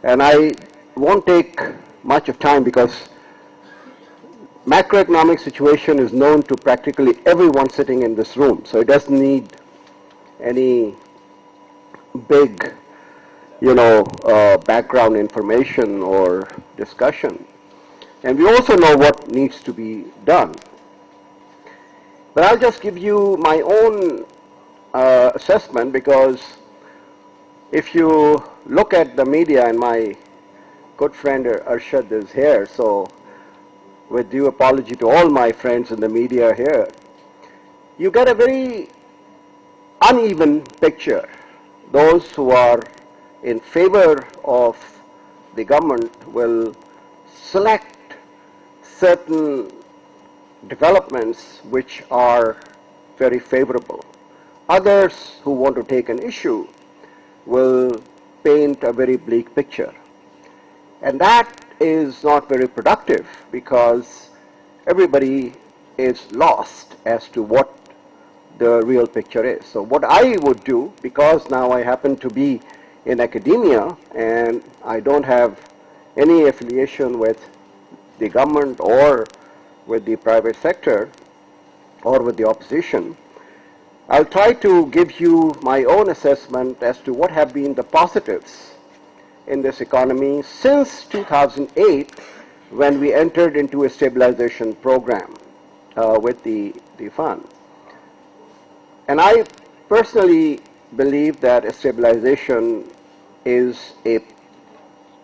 And I won't take much of time because macroeconomic situation is known to practically everyone sitting in this room, so it doesn't need any big, background information or discussion. And we also know what needs to be done. But I'll just give you my own assessment, because if you look at the media, and my good friend Arshad is here, so with due apology to all my friends in the media here, you get a very uneven picture. Those who are in favor of the government will select certain developments which are very favorable. Others who want to take an issue will paint a very bleak picture. And that is not very productive, because everybody is lost as to what the real picture is. So what I would do, because now I happen to be in academia and I don't have any affiliation with the government or with the private sector or with the opposition, I'll try to give you my own assessment as to what have been the positives in this economy since 2008, when we entered into a stabilization program with the fund. And I personally believe that a stabilization is a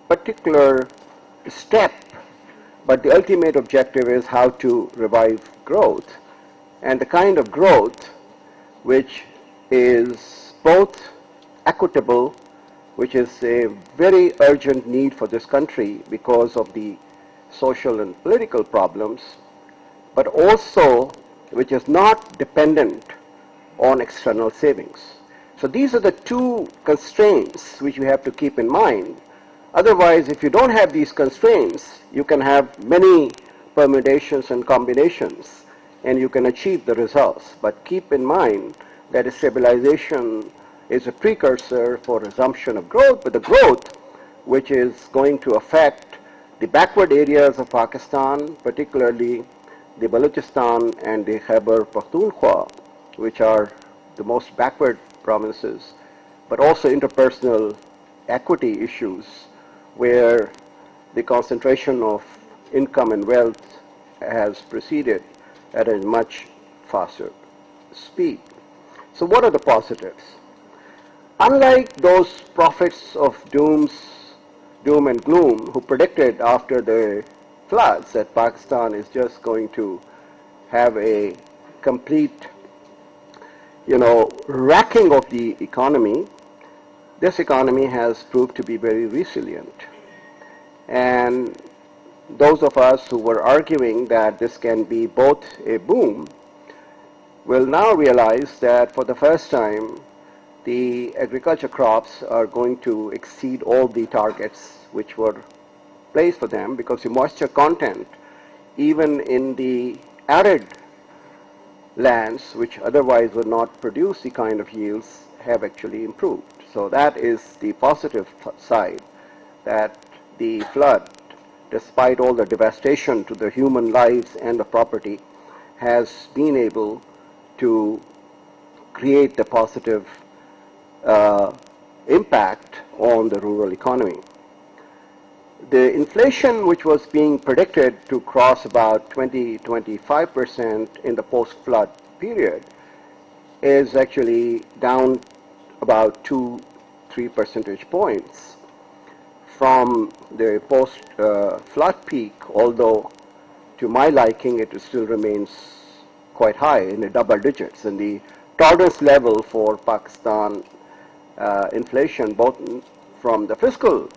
particular step, but the ultimate objective is how to revive growth, and the kind of growth which is both equitable, which is a very urgent need for this country because of the social and political problems, but also which is not dependent on external savings. So these are the two constraints which we have to keep in mind. Otherwise, if you don't have these constraints, you can have many permutations and combinations, and you can achieve the results. But keep in mind that a stabilization is a precursor for resumption of growth, but the growth which is going to affect the backward areas of Pakistan, particularly the Balochistan and the Khyber Pakhtunkhwa, which are the most backward provinces, but also interpersonal equity issues where the concentration of income and wealth has proceeded at a much faster speed. So what are the positives? Unlike those prophets of doom and gloom who predicted after the floods that Pakistan is just going to have a complete, wrecking of the economy, this economy has proved to be very resilient. And those of us who were arguing that this can be both a boom will now realize that for the first time the agriculture crops are going to exceed all the targets which were placed for them, because the moisture content, even in the arid lands which otherwise would not produce the kind of yields, have actually improved. So that is the positive side, that the flood, despite all the devastation to the human lives and the property, has been able to create the positive impact on the rural economy. The inflation, which was being predicted to cross about 20-25% in the post-flood period, is actually down about 2-3 percentage points from the post-flood peak, although to my liking it still remains quite high in the double digits. And the tolerance level for Pakistan inflation, both from the fiscal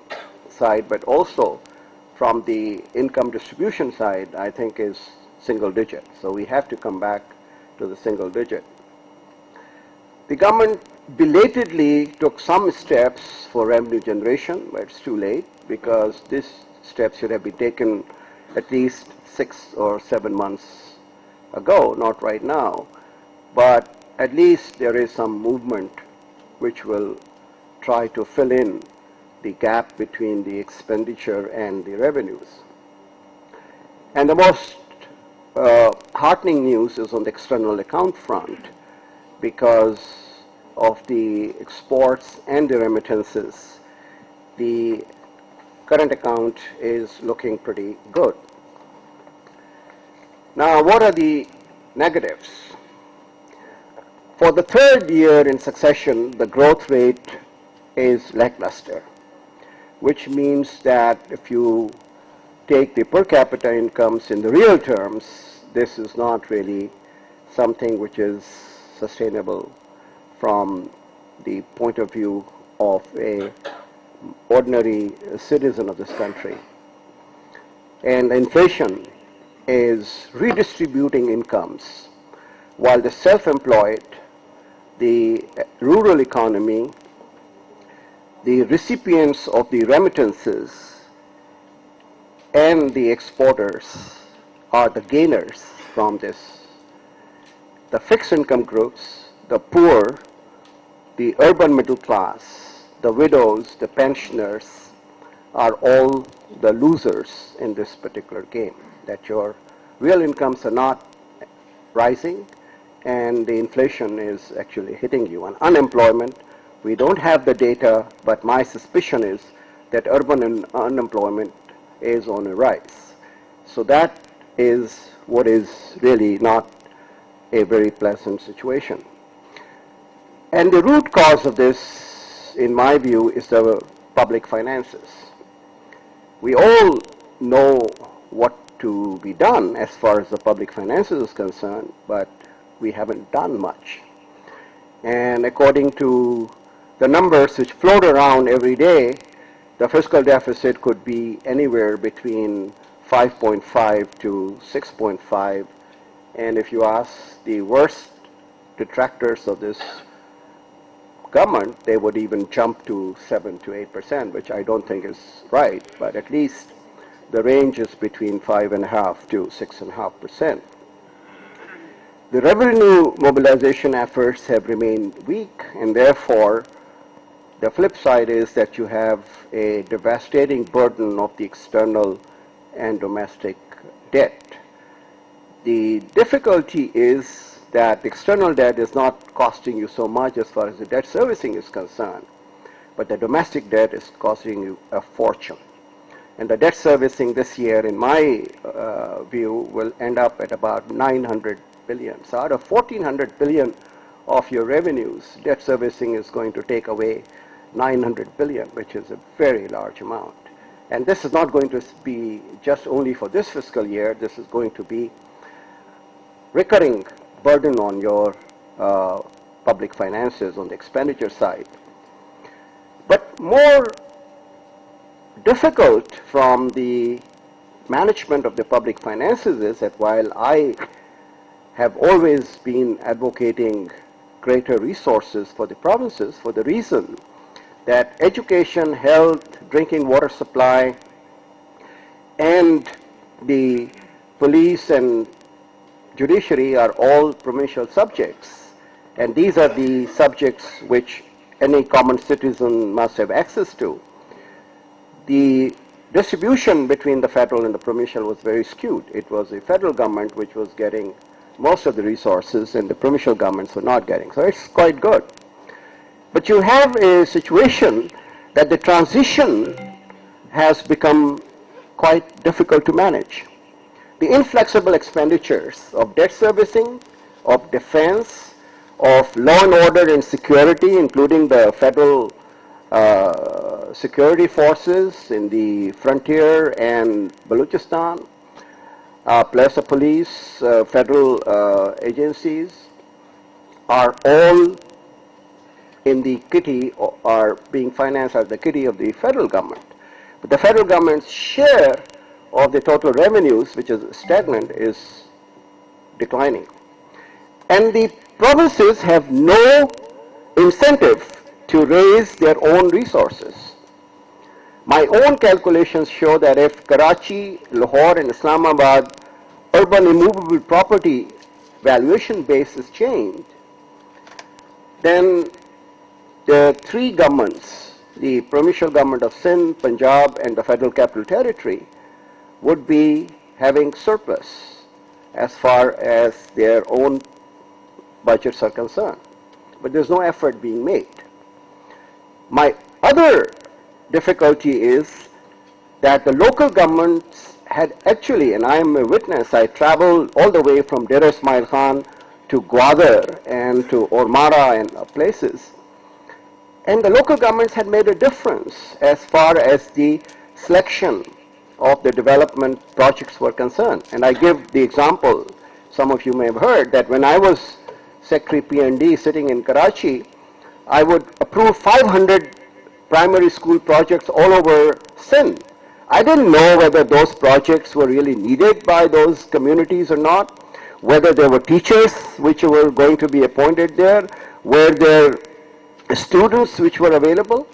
side but also from the income distribution side, I think is single digit. So we have to come back to the single digit. The government belatedly took some steps for revenue generation, but it's too late, because these steps should have been taken at least 6 or 7 months ago, not right now. But at least there is some movement which will try to fill in the gap between the expenditure and the revenues. And the most heartening news is on the external account front, because of the exports and the remittances. The current account is looking pretty good. Now, what are the negatives? For the third year in succession, the growth rate is lackluster, which means that if you take the per capita incomes in the real terms, this is not really something which is sustainable from the point of view of an ordinary citizen of this country. And inflation is redistributing incomes, while the self-employed, the rural economy, the recipients of the remittances, and the exporters are the gainers from this. The fixed income groups, the poor, the urban middle class, the widows, the pensioners are all the losers in this particular game, that your real incomes are not rising and the inflation is actually hitting you. And unemployment, we don't have the data, but my suspicion is that urban unemployment is on a rise. So that is what is really not a very pleasant situation. And the root cause of this, in my view, is the public finances. We all know what to be done as far as the public finances is concerned, but we haven't done much. And according to the numbers which float around every day, the fiscal deficit could be anywhere between 5.5 to 6.5. And if you ask the worst detractors of this government, they would even jump to 7 to 8%, which I don't think is right, but at least the range is between 5.5 to 6.5%. The revenue mobilization efforts have remained weak, and therefore the flip side is that you have a devastating burden of the external and domestic debt. The difficulty is that the external debt is not costing you so much as far as the debt servicing is concerned, but the domestic debt is costing you a fortune. And the debt servicing this year, in my view, will end up at about 900 billion. So out of 1,400 billion of your revenues, debt servicing is going to take away 900 billion, which is a very large amount. And this is not going to be just only for this fiscal year. This is going to be recurring burden on your public finances on the expenditure side. But more difficult from the management of the public finances is that while I have always been advocating greater resources for the provinces for the reason that education, health, drinking water supply, and the police and judiciary are all provincial subjects, and these are the subjects which any common citizen must have access to. The distribution between the federal and the provincial was very skewed. It was the federal government which was getting most of the resources and the provincial governments were not getting. So it's quite good. But you have a situation that the transition has become quite difficult to manage. The inflexible expenditures of debt servicing, of defense, of law and order and security, including the federal security forces in the frontier and Balochistan, plus the police, federal agencies, are all in the kitty, are being financed as the kitty of the federal government. But the federal government's share of the total revenues, which is stagnant, is declining. And the provinces have no incentive to raise their own resources. My own calculations show that if Karachi, Lahore, and Islamabad urban immovable property valuation base is changed, then the three governments, the provincial government of Sindh, Punjab, and the Federal Capital Territory, would be having surplus as far as their own budgets are concerned. But there's no effort being made. My other difficulty is that the local governments had actually, and I am a witness, I traveled all the way from Dera Ismail Khan to Gwadar and to Ormara and places, and the local governments had made a difference as far as the selection of the development projects were concerned. And I give the example, some of you may have heard, that when I was Secretary P&D sitting in Karachi, I would approve 500 primary school projects all over Sindh. I didn't know whether those projects were really needed by those communities or not, whether there were teachers which were going to be appointed there, were there students which were available.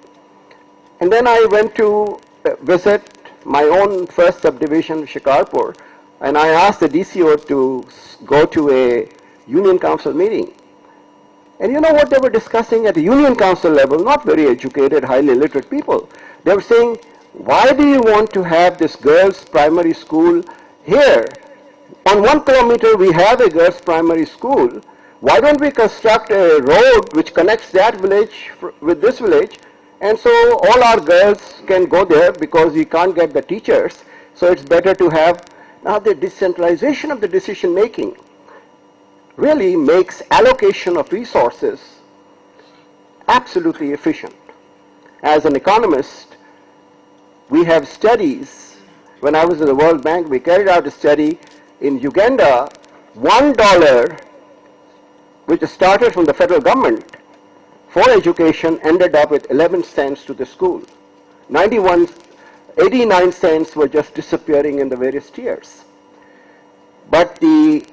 And then I went to visit my own first subdivision, Shikarpur, and I asked the DCO to go to a union council meeting. And you know what they were discussing at the union council level? Not very educated, highly literate people. They were saying, why do you want to have this girls' primary school here? On 1 kilometer we have a girls' primary school. Why don't we construct a road which connects that village with this village, and so all our girls can go there because we can't get the teachers, so it's better to have. Now the decentralization of the decision making really makes allocation of resources absolutely efficient. As an economist, we have studies. When I was in the World Bank, we carried out a study in Uganda. $1 which started from the federal government for education ended up with 11 cents to the school. 89 cents were just disappearing in the various tiers. But the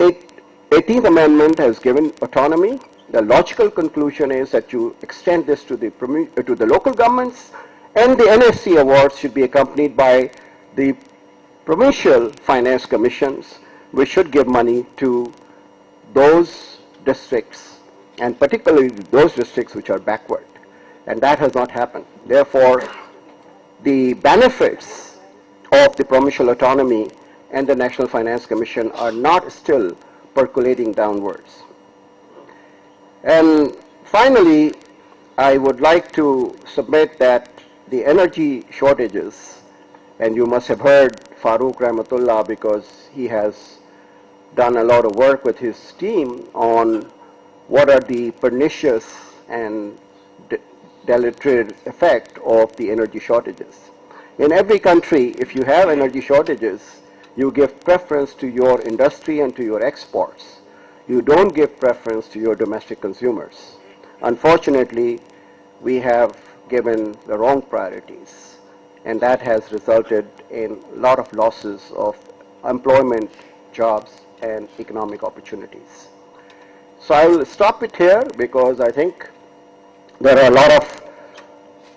18th Amendment has given autonomy. The logical conclusion is that you extend this to the local governments, and the NFC awards should be accompanied by the provincial finance commissions, which should give money to those districts, and particularly those districts which are backward. And that has not happened. Therefore, the benefits of the provincial autonomy and the National Finance Commission are not still percolating downwards. And finally, I would like to submit that the energy shortages, and you must have heard Farooq Rahmatullah because he has done a lot of work with his team on what are the pernicious and deleterious effect of the energy shortages. In every country, if you have energy shortages, you give preference to your industry and to your exports. You don't give preference to your domestic consumers. Unfortunately, we have given the wrong priorities, and that has resulted in a lot of losses of employment, jobs, and economic opportunities. So I will stop it here because I think there are a lot of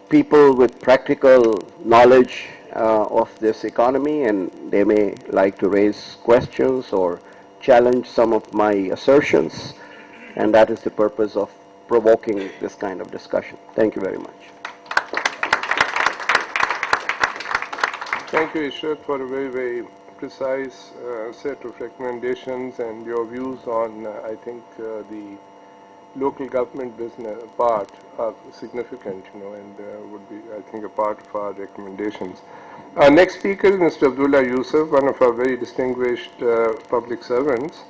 people with practical knowledge of this economy, and they may like to raise questions or challenge some of my assertions, and that is the purpose of provoking this kind of discussion. Thank you very much. Thank you, Ishrat, for a very, very precise set of recommendations, and your views on, I think, the local government business part are significant, and would be, I think, a part of our recommendations. Our next speaker is Mr. Abdullah Yusuf, one of our very distinguished public servants,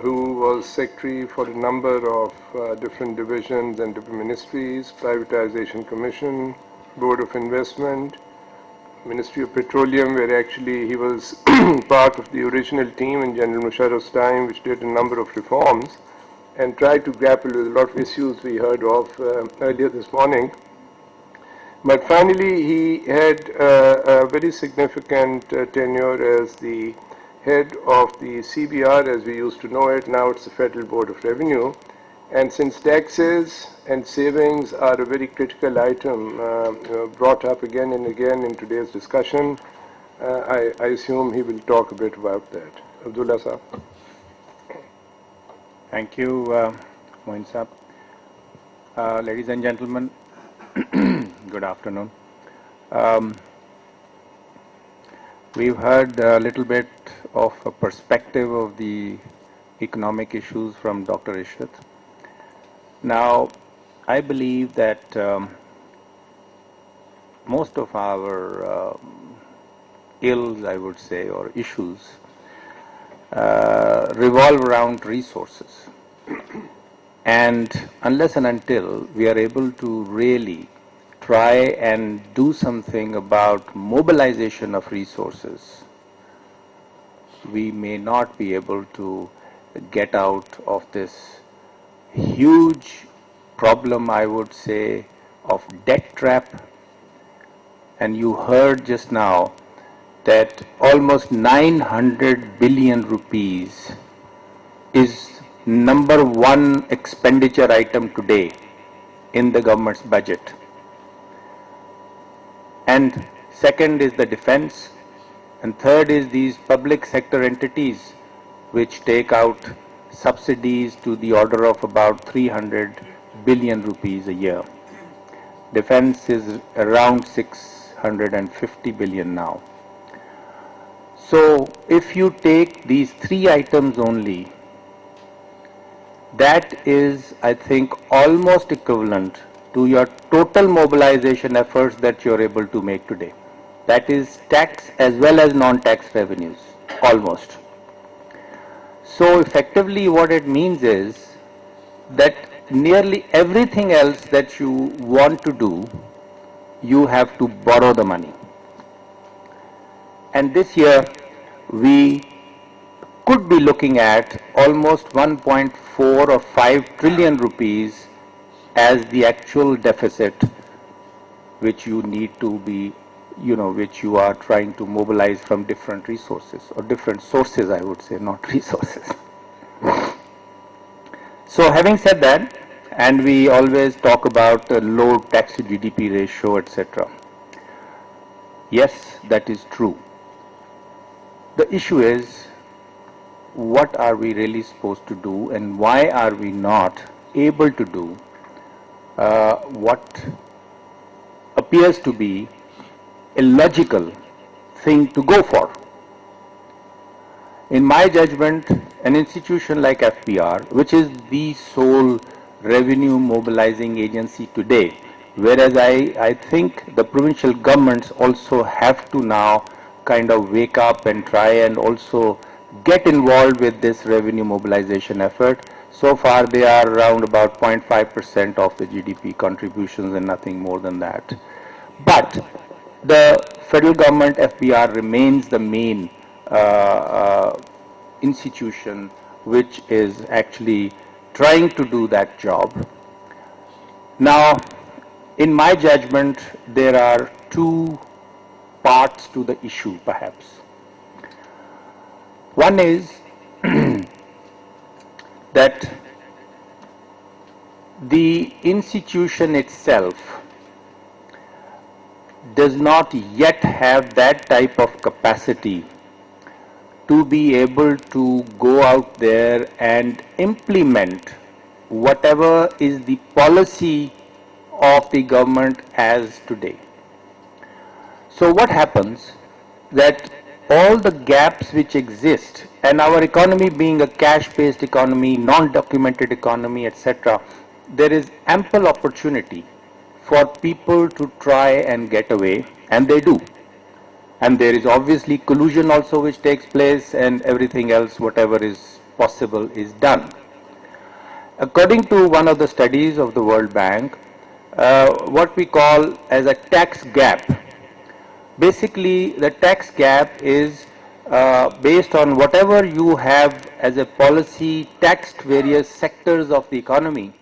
who was secretary for a number of different divisions and different ministries, Privatization Commission, Board of Investment, Ministry of Petroleum, where actually he was part of the original team in General Musharraf's time, which did a number of reforms and tried to grapple with a lot of issues we heard of earlier this morning. But finally, he had a very significant tenure as the head of the CBR, as we used to know it. Now it's the Federal Board of Revenue. And since taxes and savings are a very critical item brought up again and again in today's discussion, I assume he will talk a bit about that. Abdullah Saab. Thank you, Moin Saab. Ladies and gentlemen, good afternoon. We've heard a little bit of a perspective of the economic issues from Dr. Ishrat. Now, I believe that most of our ills, I would say, or issues revolve around resources. And unless and until we are able to really try and do something about mobilization of resources, we may not be able to get out of this huge problem, I would say, of debt trap. And you heard just now that almost 900 billion rupees is number one expenditure item today in the government's budget. And second is the defense, and third is these public sector entities which take out subsidies to the order of about 300 billion rupees a year. Defense is around 650 billion now. So if you take these three items only, that is, I think, almost equivalent to your total mobilization efforts that you're able to make today. That is tax as well as non-tax revenues, almost. So effectively what it means is that nearly everything else that you want to do, you have to borrow the money. And this year we could be looking at almost 1.4 or 5 trillion rupees as the actual deficit which you need to be, which you are trying to mobilize from different resources, or different sources, I would say, not resources. So having said that, and we always talk about a low tax to GDP ratio, etc. Yes, that is true. The issue is, what are we really supposed to do, and why are we not able to do what appears to be a logical thing to go for? In my judgment, an institution like FBR, which is the sole revenue mobilizing agency today, whereas I think the provincial governments also have to now kind of wake up and try and also get involved with this revenue mobilization effort. So far they are around about 0.5% of the GDP contributions and nothing more than that. But the federal government FBR remains the main institution which is actually trying to do that job. Now, in my judgment, there are two parts to the issue, perhaps. One is that the institution itself does not yet have that type of capacity to be able to go out there and implement whatever is the policy of the government as today. So what happens that all the gaps which exist, and our economy being a cash-based economy, non-documented economy, etc., there is ample opportunity for people to try and get away, and they do. And there is obviously collusion also which takes place, and everything else, whatever is possible, is done. According to one of the studies of the World Bank, what we call as a tax gap, basically the tax gap is based on whatever you have as a policy taxed various sectors of the economy.